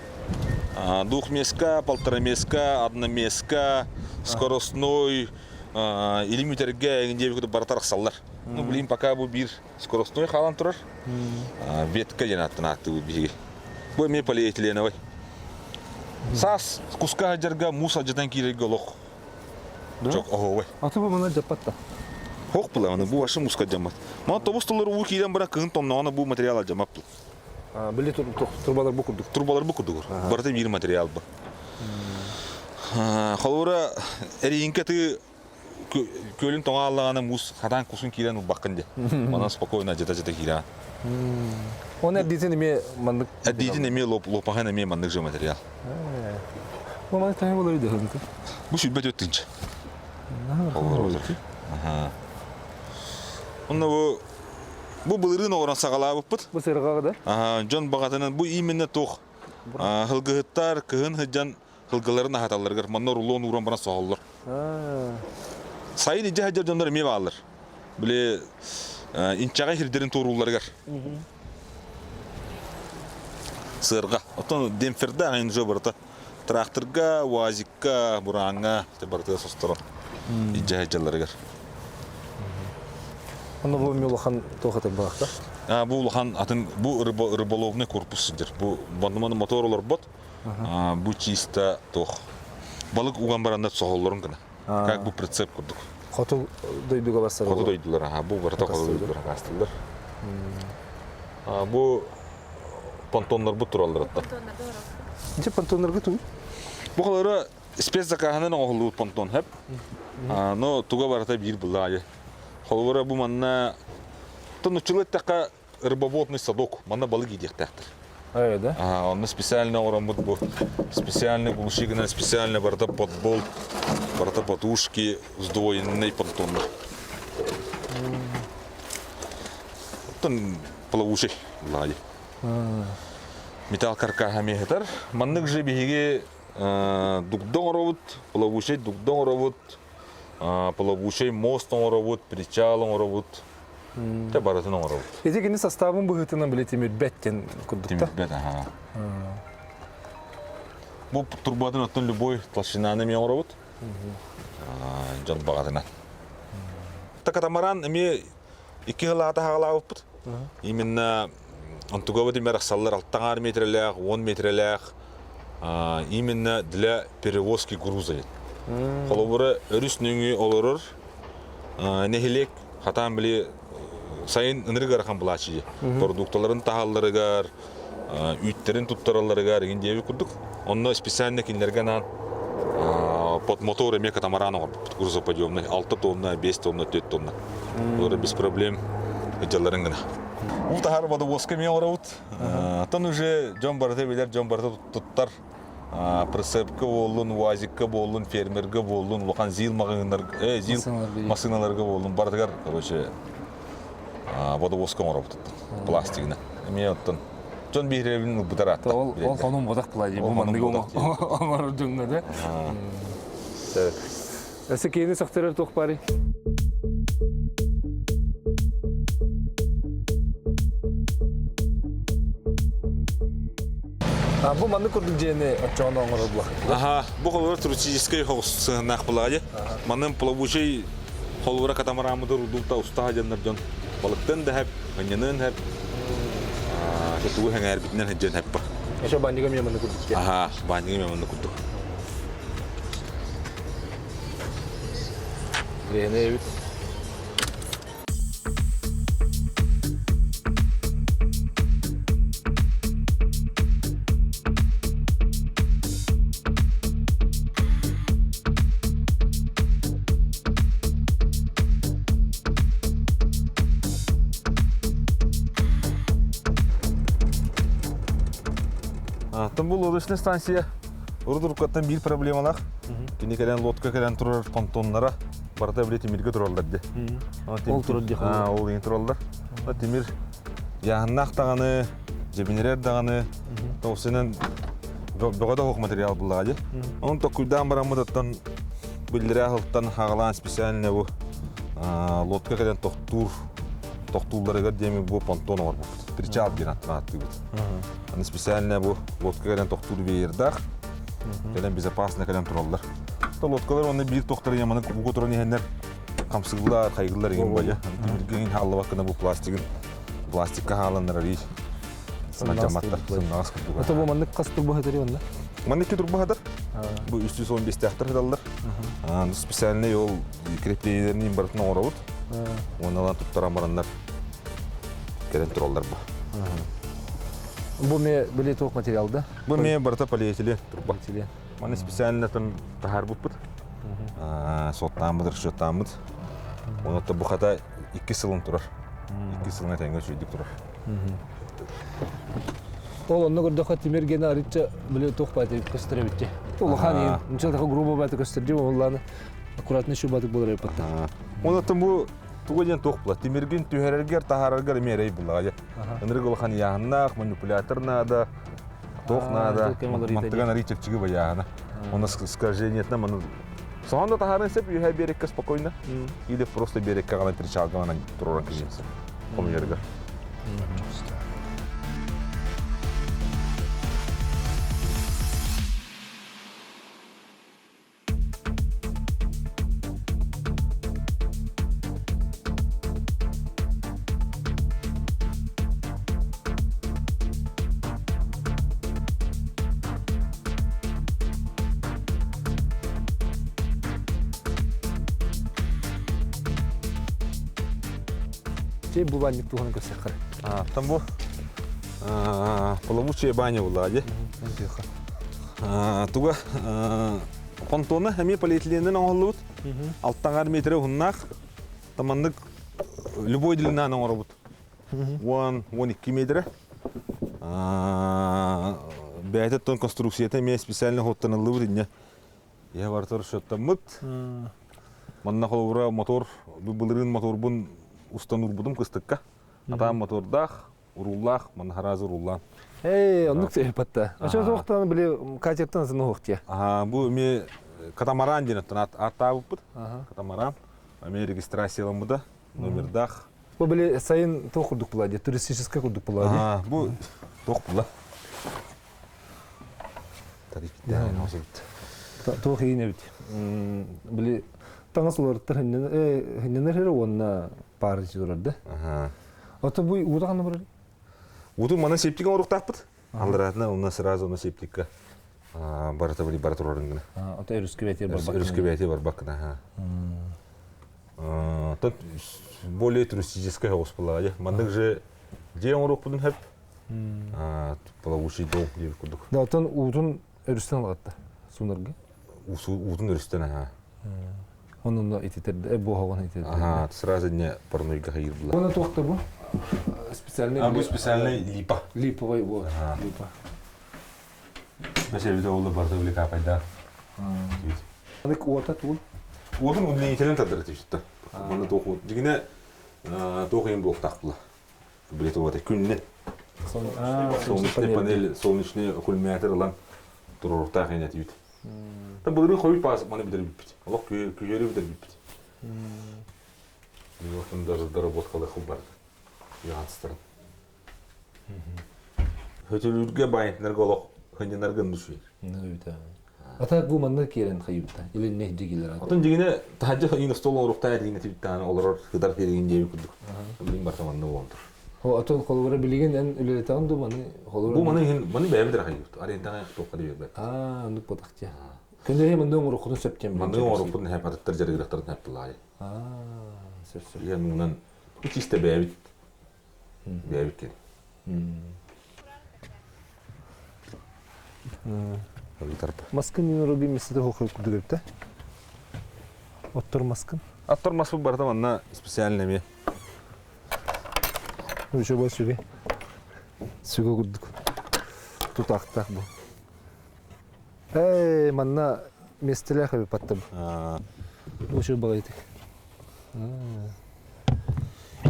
Двухместка, полтораместка, одноместка, скоростной, элемитерге еңдегі күді баратар ақсалар. Білейін, пока бұл бір скоростной қалан тұрар. Ветка женаттын атты бұл бігі. Бұл еме полиэтиленовай. Сас куска жерге мус ажыдан кейлерге лоқ. Жоқ, оғой. Аты бұл мұна жаппатта. Хоқ бұл аны, бұл ашы муска жамат. Мана тобыстылар ұғы кейлен бұра кығын томнағана бұл материал жамап бұл. Білі турбалар бұл күрдік? Турбалар бұл күрдік. Барда бір материал бұл. Қалуыра әрейінкеті көлін тоңа аллағаны мус қатан құсын кейлен ұл баққынде. Мана спокойна жета-жета кейлен. Оны әддейтін еме мандық? Әддейтін еме лопаған еме мандық жа материал. Бұл мандық тайы болар еді ғынды? Бұл сүлбәт өттінші. Онна бұл бұлырын оғыран сағала бұппыт. Бұл сырғаға да? Жон бағатынан бұл именно тоқ. Хылғыттар, кығын хыджан хылғыларын ағаталарғыр. Маннар ұлуын ұран бұран соғалылар. Сайын ежі хәджар жондар ме бағалыр. Біле инчаға хирдерін торуларғыр. Сырға. Отын демферді ағайын жо бұрыта. Тракторға, уазикка, бұранға бұрыта состырын. Ежі хәджарларғыр. Оны бұл мелухан тоқатын бағақта? Бұл ұлған атын, бұл рыболовный корпус сидер. Бұл бандыманы мотор олар бот. Бұл чиста тоқ. Балық уған баранда соғылырын кіна. Как бұл прицеп көрдік. Қоту дойдуға басар? Қоту дойдылар. Бұл барата қоту дойдылар астылдар. Бұл понтоннар бу тураллар атта. Нче понтоннарга туй. Бу халары спец закаханын оғылы понтон хеп. Но туга барата бир булай. Халвара бу манна тонучылы така рыбоводный садок, манна балык идектактыр. Да? Он специально орамут бу. Специальный гулшигна, специально барата подбол, барата подушки сдвоенный понтон. Тон плавучий булай. Металл каркахами хетер. Маннык же биге дугдон оровут, плавучий дугдон оровут, плавучий мост оровут, причал оровут. Те баратын оровут. Эти гене составын бу хытынан биле темир беттен кудукта. Бет, ага. Бу турбадан оттон любой толщинаны мен оровут. Жон багатына. Та катамаран эми 2 хылата хагалабыппыт. Именно антугова демер аксаллар 6 метрлях, 10 метрлях. Именно для перевозки груза. Холобура өрүс нүңү олорор. Нехилек хатан биле сайын ыныргар хан булачы. Продуктларын тахалларыгар, үйттерин туттараларыгар индеби курдук. Онно специально кинлерген под мотор эме катамаран грузоподъемный 6 тонна, 5 тонна, 4 тонна. Олар без проблем жалларын гына. Ул тахар водовозка мен оравут. Тон уже жон барда билер, жон барда туттар. Прицепка болун, уазикка болун, фермерга болун, лоқан зил магындар, зил машиналарга болун, бардыгар, короче, водовозка оравут. Пластигна. Эме оттон жон биребин бутарат. Ол хонум бодак булай, бу мандыгы омар жонна да. Эсе кейини сактырар ток бари. Бу манды курдук жене отчоно оңор булак. Ага, бу холвар туристический хосынак булагы. Манын плавучий холвара катамарамыды рудулта уста жандар жон. Балыктан да хеп, манянын хеп. Кетуы хәңәр битнен хәҗән хеп бар. Эше банdiga мен манды курдук. Ага, банdiga мен манды курдук. Рене бит. Там был лодочная станция. Урдуркаттан бир проблемалар. Кинекелен лодка келен турар понтоннара. Барда билет темирге туралдар де. Ол турар де. Ол ин туралдар. Темир яһнак таганы, жебинерер даганы, тосенен бөгөдө хок материал буллагы. Он токуйдан барамыдаттан билдире хылтан хагалан специальный бу лодка келен тохтууларга деми бу понтон бар бу. Причал генатты бу. Аны специально бу лодка келен тохтуур бердак. Келен безопасно келен туралдар. То лодкалар аны бир тохтар яманы буга туран ихенер камсыглар, кайгылар ген бая. Тимирген халла вакына бу пластикка халандар ри. Саначаматтар, сыннаас курдуга. Ата бу манды кастыр бу хатары онда. Манды ки турба хадар. Бу 315 тахтар хадалдар. Аны специально йол креплениялерин бартына оравут. Оналан туттаран барандар. Келен туралдар бу. Бу ме билет ток материал да? Бу ме барта полиэтилен турба. Полиэтилен. Маны специально там тахар буппут. Соттамыдыр, шоттамыд. Онотта бу хата 2 сылын турар. 2 сылына тәңгә шүйдик турар. Ол онны көрдөк темиргени арыча билет ток батып көстөрө битти. Ол хан нча так грубо батып көстөрдү, олланы аккуратный шу батып болор эпатта. Онотта бу тугаден тохпла. Темирген түйәрергер тахараргар мерей булагы. Энергол хан яһнак манипулятор надо. Тох надо. Мантыган ричекчиги баягына. Он скажение на ману. Сонда тахарын сеп юха берекке спокойно. Или просто берекке гана причалгана туран кижинсе. Комьерга. Şey bu bandik tuğanı göster. Там бу плавучая баня была, де. Туга контоны хами полиэтиленен оңолут. Алттаңар метре хуннак. Тамандык любой длина оңорбут. 1-12 метре. Бәйтет тон конструкцията мен специально хоттанылы биринне. Я бартыр шоттамыт. Манна холура мотор, былырын моторбун устанур будум кыстыкка. Атам мотордах, уруллах, манхаразы уруллан. Оннук сепатта. Ошо соктан биле катертан сыны хокте. Бу ме катамаран денеттен аттабыппыт. Катамаран. Ме регистрацияланбыда, номердах. Бу биле сайын токурдук булади, туристический курдук булади. Бу ток була. Тох ийне бит. Биле таңасылар хиннер онна парыч турарды. Ото бу удаганы бар. Уду мана септик оруктаппыт. Алдаратна уна сразу на септикка. Барата били баратурарын. Ото русский бар. Русский бар бакна. Тот более туристическая госпиталь. Мандык же где он рок будем хеп. Плавучий дом где кудук. Да, отон удун өрүстөн алгатта. Сунарга. Удун өрүстөн. Onun da ititirdi, bu havan ititirdi. Сразу не парнойга хайыр була. Ona toqta bu. Специальный. Бу специальный липа. Липовый bu. Липа. Mesela bir de oldu barda bile kapayda. Adık orta tool. Odun uдлинителен тадырды işte. Bunu toku. Digine tokuyun bu oktaqlı. Bileti var күнне. Солнечный панель, солнечный аккумулятор алан туруртaq енет үйт. Там бұлырын қойып басып, маны бідір біппет. Олық күйері бідір біппет. Мен даже доработкалы қыл барды. Яғатыстырын. Хөтелерге байынтынарға олық хынденарға нүшвейір. Ата bu manna keren kayıpta. İli ne digiler ata. Отын дегене тахаджы хыйны стол орукта дегене тибиттан олар хыдар берген жеби күрдүк. Билин бартаманны болдур. O atol kolları bilgen en öyle tanıdı bana. Kolları. Bu mani бәбидер хайып. Арендага токка деп бер. Onu potakça. Kende hem ondan onu kudun septem. Маны орукпун хапаттар жарыгырактарын хаппылай. Söz. Я нунан чисто бәбит. Бәбит кен. Maskın yine robi misli de hokuyor kudurupta. Otur maskın. Аттормас бу бартаманна специальный ме. Уже бas süge. Süge kuduk. Tutak bu. Manna mesleğe kabi pattı bu. Уже bağıydı.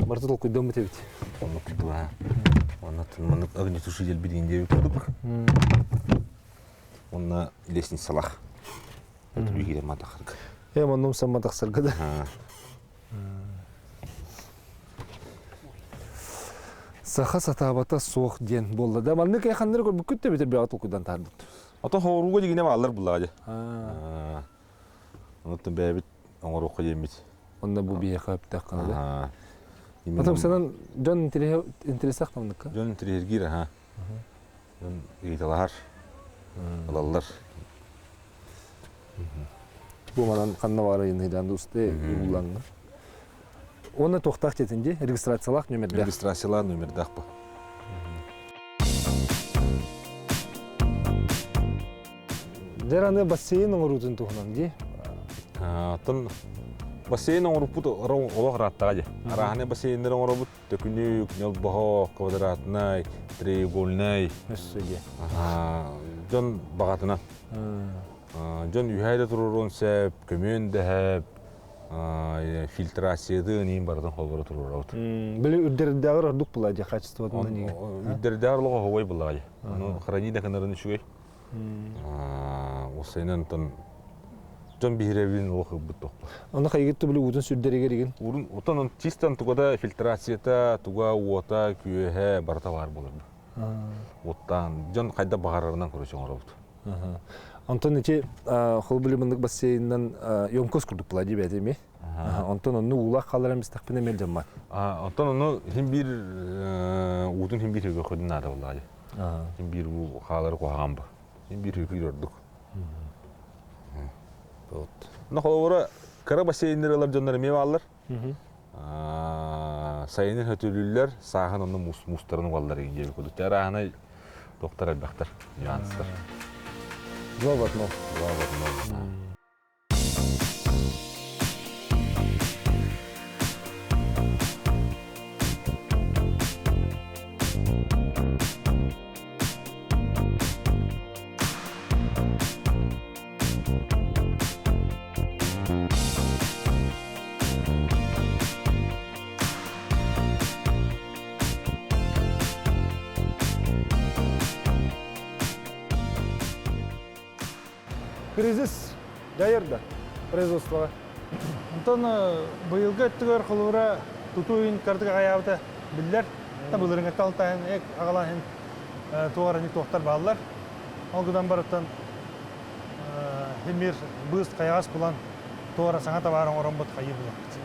Martı tol kuydum bite bit. Onu kuydu ha. Onu огнетушитель билин деп курдук. Онна лестницалах. Это бигире матахырк. Hem onum sama taksar kada. Saha satabata soğuk den bolda da. Malne kay xanlar gör bükütte biter bir atıl kudan tardık. Ата хоруга дегене алар булады. Онтон бәбит оңор окуй эмит. Onda bu bir kapı takkana da. Atam senin can interesak tamlık. Жөн тирергир ha. Жөн ыйталар. Алалар. Bu manan kanna var yine usta ulandı. Ona toxtaq etindi registrasiyalar nömerdə. Регистрациялар номерде акпа. Дераны бассейн орутун тухнан ди. Тон бассейн оңорупут олох раттага. Арахане бассейндер оңорупут төкүнүк, нолбохо, квадратный, треугольный. Өссөге. Жон багатына. Жон үйәйді тұрырын сәп, көмен дәһәп, фильтрацияды нейін бардан қолбары тұрыр аут. Білі үрдердәғыр ұрдық бұлайды, қачыстыватында неге? Үрдердәғырлығы ховай бұлайды. Хранida канарын үшігей. Осайнан тон жон бейребін олықы бұт тоқпа. Оны қайгетті білі ұдын сүрдерге реген? Отан чистан туғада фильтрацията, туға уота, күйеге барта бар болырды. Оттан жон қайда бағарарынан көріші оңыр аут. Антон нече хол билимдик бассейннан ёмкос курдук була деп эми. Антон onu улак каларымыз такпын эмел жаммат. Антон onu хим бир удун хим бир өгө көдүн ада булады. Хим бир у калары койган бу. Хим бир өгө көрдүк. Вот. Но холора кара бассейндер алар жондар эме балар. Sayının hötülüller sağın onun mustarını valları ince bir koduk. Yarahana doktor elbaktar, nüanslar. Robot no. Кризис дайырда производствоға. Онтон быйылгы өттігер қылуыра тұтуын картыға аяуыда білдер. Бұлырың әтталтайын ағалайын туғарыны тоқтар бағылар. Олғыдан барыттан хемир бұз қаяғас бұлан туғара саңа табарын орын бұд қайы бұлақ.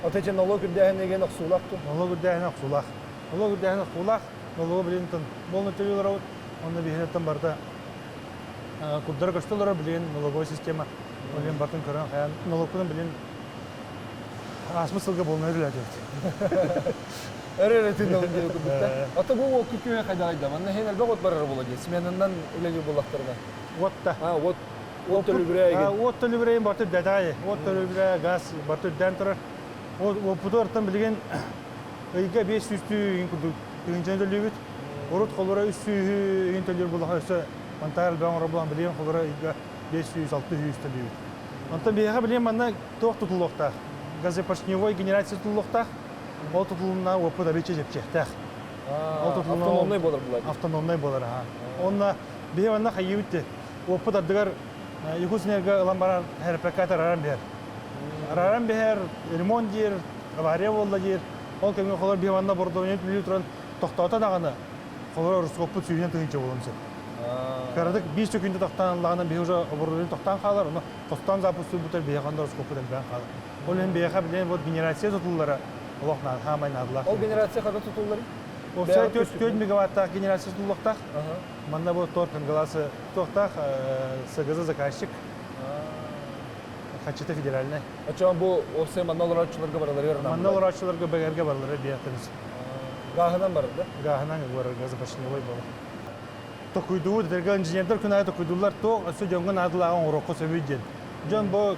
Отече налог үрдәһен еген ақсулақты. Налог үрдәһін ақсулақ. Налог үрдәһін ақсулақ. Налог білінтін болны төлілер ауыд. Оны бейінеттен барда куддары көштілері білген налоговой система. Олен бартын көрін қаян налогпының білген асмысылға болны өріләді. Әрі-әрі налог деу күбітті. Аты бұл ол күкіме қайдағайды. Манна хен әлбәқ от барар болады. Сменіннан үләге болақтарына. Отта. От төлібірі еген. От төлібірейін бартыр дәдайы. От төлібірі газ бартыр дән тұрар. Опыты ортан білген үйге 500 үйін күдігінчен төлібіт. Орут қолыра 300 үйін төлібір болаға өсі Антар бәң рабылан білген қолыра үйге 500-600 төлібіт. Онтан бейға білген манна тоқ тұтылуқта. Газопоршневой генерация тұтылуқта. Ол тұтылуына опыт обече жепчектәқ. Автономный болар бұлайды. Автономный болар. Онна бейге манна қайы өтті. Опыт ардығар Якутсенерге ылан баран әрпәкатар аран бер. Аран бер, ремонт дер, авария болды дер. Ол кемген қолар бейге манна бордовен білі тұран тоқтаута дағаны. Қолар рұскоппыт сүйінен түгінші болымсы. Кәрдік 5 секунды тоқтан алағынан бейге ұжа бордовен тоқтан қалар. Оны тоқтан запусты бұтыр бейге қанда рұскоппыт әлбән қалар. Ол ең бейге білген генерация тұтылылары олықнады, хамайын адылақ. Ол генерация қада тұтылылары? Офсай 4 мегаваттақ генерация тұтылықтақ. Манна бұл торкан қаласы тоқтақ сығызы заказчик. Хачеті федеральный. Ачуан бұл офсай манна оларачыларға баралар ерінам? Манна оларачыларға бәгерге баралары бейаттыңыз. Ғағынан барады? Ғағынан барар, ғазы башынылой болы. Тоқуйдуы, дәргі инженердер күн ай тоқуйдулар тоқ, өсі жонғын адылаған ұрыққы сөбейден. Жон бұл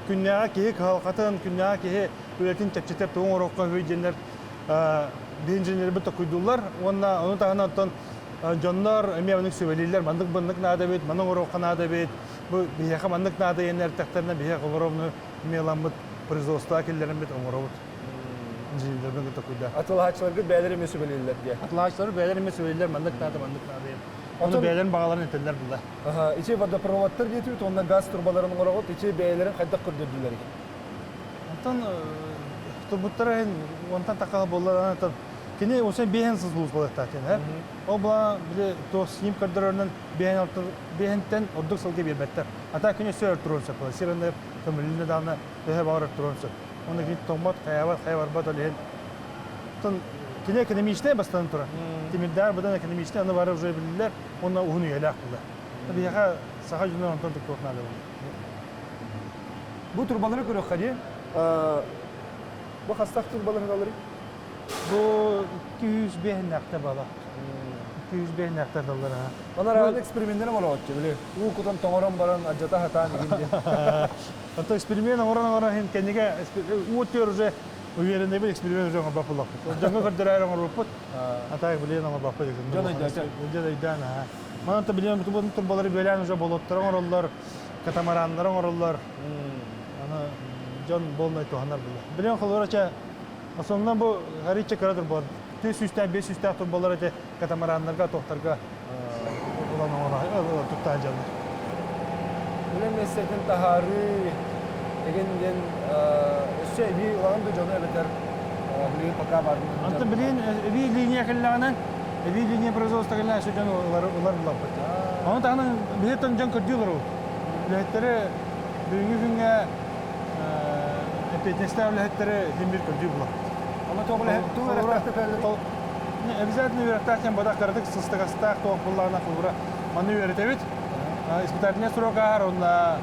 күннеға кейі қалқатын, күннеға кейі өлетін чәпчетеп тоғын ұрыққы сөбейденлер бейінженері бір тоқуйдулар. Оны тағынан оттан жонлар әмеуінің сөбелейлер, мандық бұндық нада бейт, маның ұрыққы нада бейт. Бұл бейеқа мандық нада енер тәқтарына бейеқ олыровны меламбыт производства келдерін бет оңыровыт. Инженерлердің тоқуйда. Атылғачыларға бәлер еме сөбелейлер? Атылғачылар бәлер еме сөбелейлер, мандық нада ен. Оны бәйлерін бағаларын етелер бұлда. Иче водопроводтар детіп, онда газ турбаларының орағыт, иче бәйлерін қайдақ көрдерділер екен? Онтан тұрбұттар әйін, онтан тақалы болар, кене осыны бейінсіз бұлыз болықтар. Ол бұла біле синим көрдерінің бейінттен ордық сылге бербеттер. Ата күне сөр тұрынсы бұла, сиренде көміліне дағына өйе бағырыр тұрынсы. Оны кейін тоңмат, қайаварбат олейін. Кене экономичный бастан тұра. Темірдар бұдан экономичный, оны бары уже білілер, оны ұғыны елі ақылды. Бейіға саға жүнен онтан тұқты оқынады ол. Бұл турбалары көрек қаде? Бұл қастақ турбалары қалары? Бұл 200 бейін әқті бала. 200 бейін әқті далар. Ана рағын эксперименттері мұра өтті, біле? Ол құтан тоңыран баран аджата хатан дегенде. Ото эксперимент оран кенеге өттер уже уверенный был эксперимент уже бапы лапы. Жаңга көрдер айран орбапыт. Атайық білен аңа бапы деген. Жон айдан. Мана білен бұтын турбалары бөлән уже болоттарың оралар, катамаранларың оралар. Ана жон болмай туғанар біле. Білен қолырача Осоннан бұл ғаритче көредір бар. 400-500 турбалар әте катамаранларға, тоқтарға тұттан жаныр. Білен месетін тахары егенден өсі әбей ұлағын да жоны әбетер білген пока бардың. Анты білген әбей линия кәлілағынан, әбей линия производства кәлілағынан өсі жоны олар бұлап бәтті. Оны тағынан білеттен жон көрдейлер ол. Білеттері бүгінгі күнге әпетнесті әулеттері хембір көрдей бұлап. Ama tuğ verektakta kaldı. Обязательно вероятно бодак кардык сыстыгастак тоқ булларына кылбыра. Маны веретебит. Испытательный срок ар онда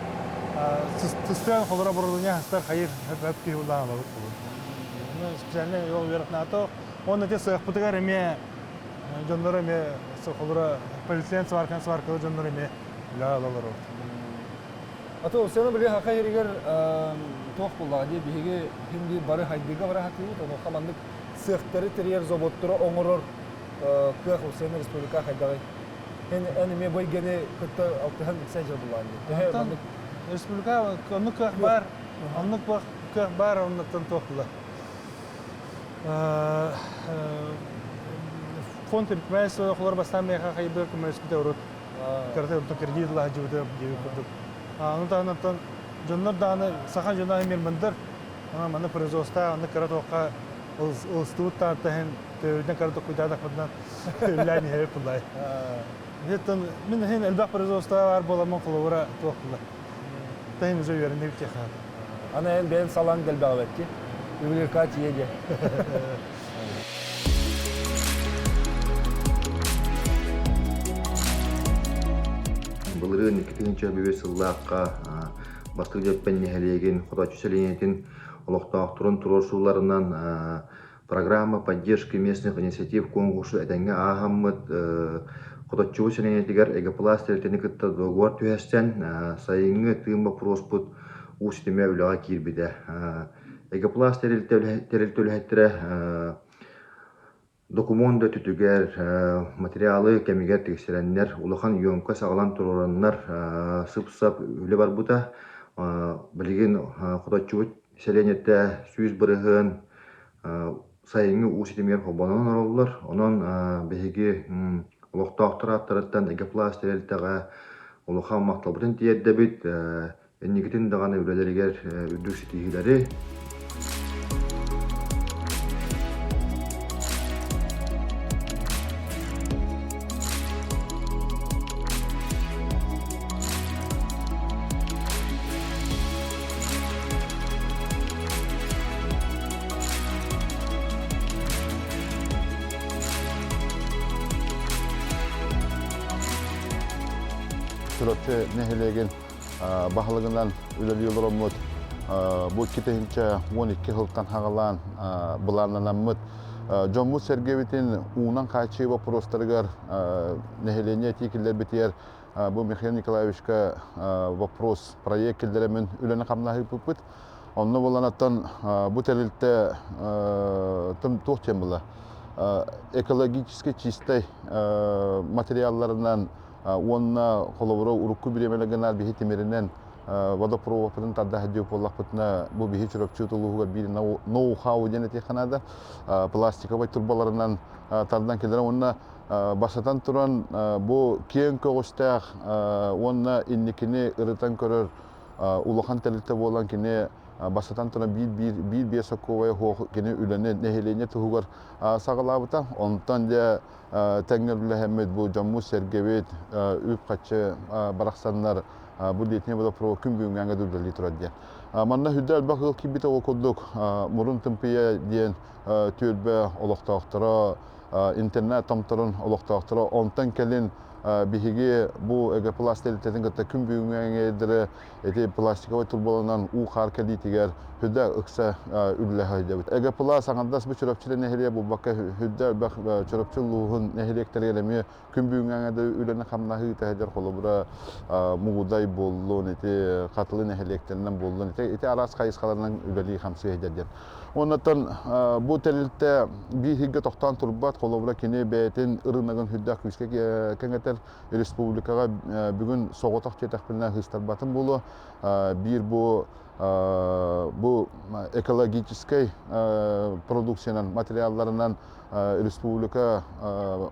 сыстыган холора бурулуня хастар хайыр хөпки булларына алып. специальный yol veritnato. Onu te sığ putugar eme jonları eme sokulura polisiyen svarkalı jonları eme la alalar. Ато сені біле хақа ерігер тоқ бұллаға де бігі хинди бары хайдыға бары хаты бұд, оны қамандық сықтары терьер зоботтыры оңырыр көх Осені республика хайдағай. Әні ме бой гені күтті алтыған сән жыл бұллаға де. Республика onu kök бар, onu kök бар, onu tın toqlı. Фонд рекомендации холор бастан меха хайбер коммерческие урод. Карты он кредит ла жуды жиби курдук. Аны танаттан жоннор даны сахан жонна эмер мындыр. Ана мана производство аны карат окка ылстуут тантахын төйден карат куйдадак мындан лани хеп булай. Хеттен мен хен элбак производство бар боламын кылыра тоқлы. Тайын уже веренде бите ха. Ана ен бен салан делбағы бәтті. Үбілер кат еде. Былыры 2-нче бөбе сыллаққа бастық жеппен нехелеген құдачу селенетін олықтақтырын тұрушуларынан программа поддержки местных инициатив конкурсу әтәңге ағаммыд құдачу селенетігер эгопластер кітті доғуар түйәстен сайыңы тыымба проспут ұстеме үліға кирбіді. Эгопластер терілтөлі документы түтүгер материалы кемигер тексереннер улахан йомка сагалан турураннар сып-сап үле бар бута билген кудачуут селенетте сүйүз бырыгын сайыңы уситимер хобонон ороллар онон беги улуктаактыраттарыттан эгопластерелтага улахан макталбытын тиердебит эннигитин даганы үлелеригер үдүкситигилери. Çorapçı nehilegen bahalığından üleli yollarımız bu 2012 yıldan hağalan bulanlanamız. Jomu Sergeyevitin unan kaçı вопростарыгар нехилене тикилер битер bu Михаил Николаевичка вопрос проектлеремен үлені камнахы пупут. Онны боланаттан bu телилте тым тоқ тембыла. Экологически чистой материалларынан онна холовро урукку биремелегенар бихи темеринен водопроводтун тадда хадип боллак бутна бу бихи чурапчу тулууга бир ноу-хау денети ханада пластиковый турбаларынан тардан келер онна басатан туран бу кең көгөстак онна инникини ырытан көрөр улахан телите болан кине басатан туран бир бесоковая хо кине үлене нехелене тугар сагалабыта онтан же тәңгерле хәммет бу Жамму Сергевет үп качы бараксаннар бу детне бу про күн бүгүнгәнгә дүрдәли турады. Манна хүддәл бакыл кибите окудук мурун тымпия диен төрбә олоктактыра интернет тамтырын олоктактыра онтан келин биһиге бу эгопластелитетин гата күн бүгүнгәнгә эти пластиковый турбалардан у харкали тигәр хүддә ыкса үлле хайдабыт. Эгопласт аңдас бу чурапчылы нехеле бу бакка хүддә бак чурапчылыгын нехелектергелеме күн бүгүнгәнгә үләне хамнахы тәҗәр холобра мугудай боллон эти катылы нехелектерден боллон эти арас кайыскаларның үләли хамсы хайдаден. Оннан бу телилте биһиге токтан турбат холобра кине бәйтен ырынагын хүддә күскә кәңәтер республикага бүгүн соготак четакпына хыстарбатын болу бир бу экологический продукциянан материалларынан республика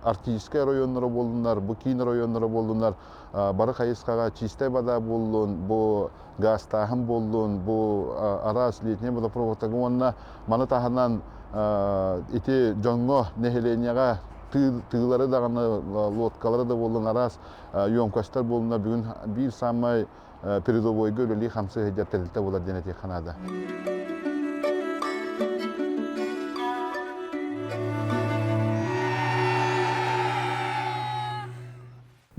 артистский районнары болдунар, бу кийин районнары болдунар, бары кайыскага чистай бада болдун, бу газ тахым болдун, бу арас летне водопроводтагы онна маны таханан ити жоңго нехеленияга тыылары даганы лодкалары да болдун арас ёмкастар болдунар бүгүн бир самай передовойга өлөли хамсы хеджаттелте болар денети ханада.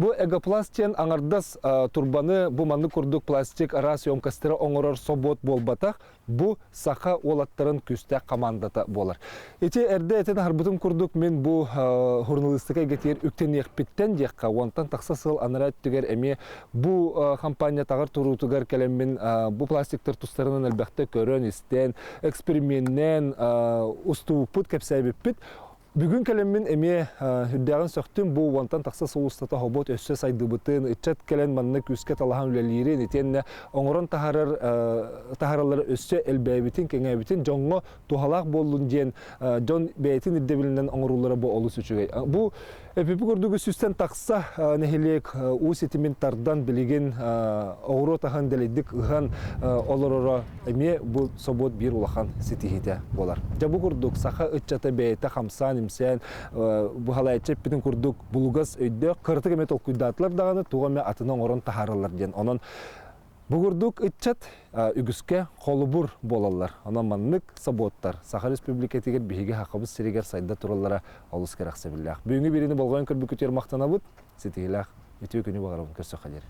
Бу эгопластен аңардас турбаны бу манны курдук пластик ара съемкастыры оңорор собот болбатах, бу саха олаттарын күстә командата болар. Эти эрде этен харбытым курдук мен бу журналистика гетер үктен екпиттен декка онтан таксасыл анарат түгер эме бу компания тагыр турутугар келеммен бу пластиктер тустарынан әлбәттә көрөн истен эксперименттен уступут кепсәбеппит. Бүгін кәлеммен әме хүддәғын сөқтім бұл вантан тақса соғыстата хобот өссө сайдыбытын, үтчет кәлен манны күске талахан үлелерін, етенне оңырын тахаралары өссө әлбәйбітін, кәңәбітін, жоңғы тухалақ болуын ден, жон бәйтін иддебілінен оңырулары бұл олыс үчігей. Бұл Эпипи көрдігі сүстен тақса нәхелек ұс етіменттардан білеген оғыру тағын дәлейдік ұған олырыра әме бұл собот бір улахан сетихеті болар. Жабы көрдік сақа үтчата бәйті қамсан имсен бұғалай әтчеп бітін көрдік бұлғыз өйді қыртық әме толқүйдатылар дағаны туғаме атынан орын тахарылар ден. Онын Бугурдук итчат үгүскә холубур болалар. Ана маннык саботтар. Саха Республикатыгер биһиге хакыбыз сиригер сайда тураллара алыс керәк сәбилләх. Бүгүнге бирине болган көрбү көтер мактанабыт. Сетиләх. Үтү көне багарам көрсө хәлер.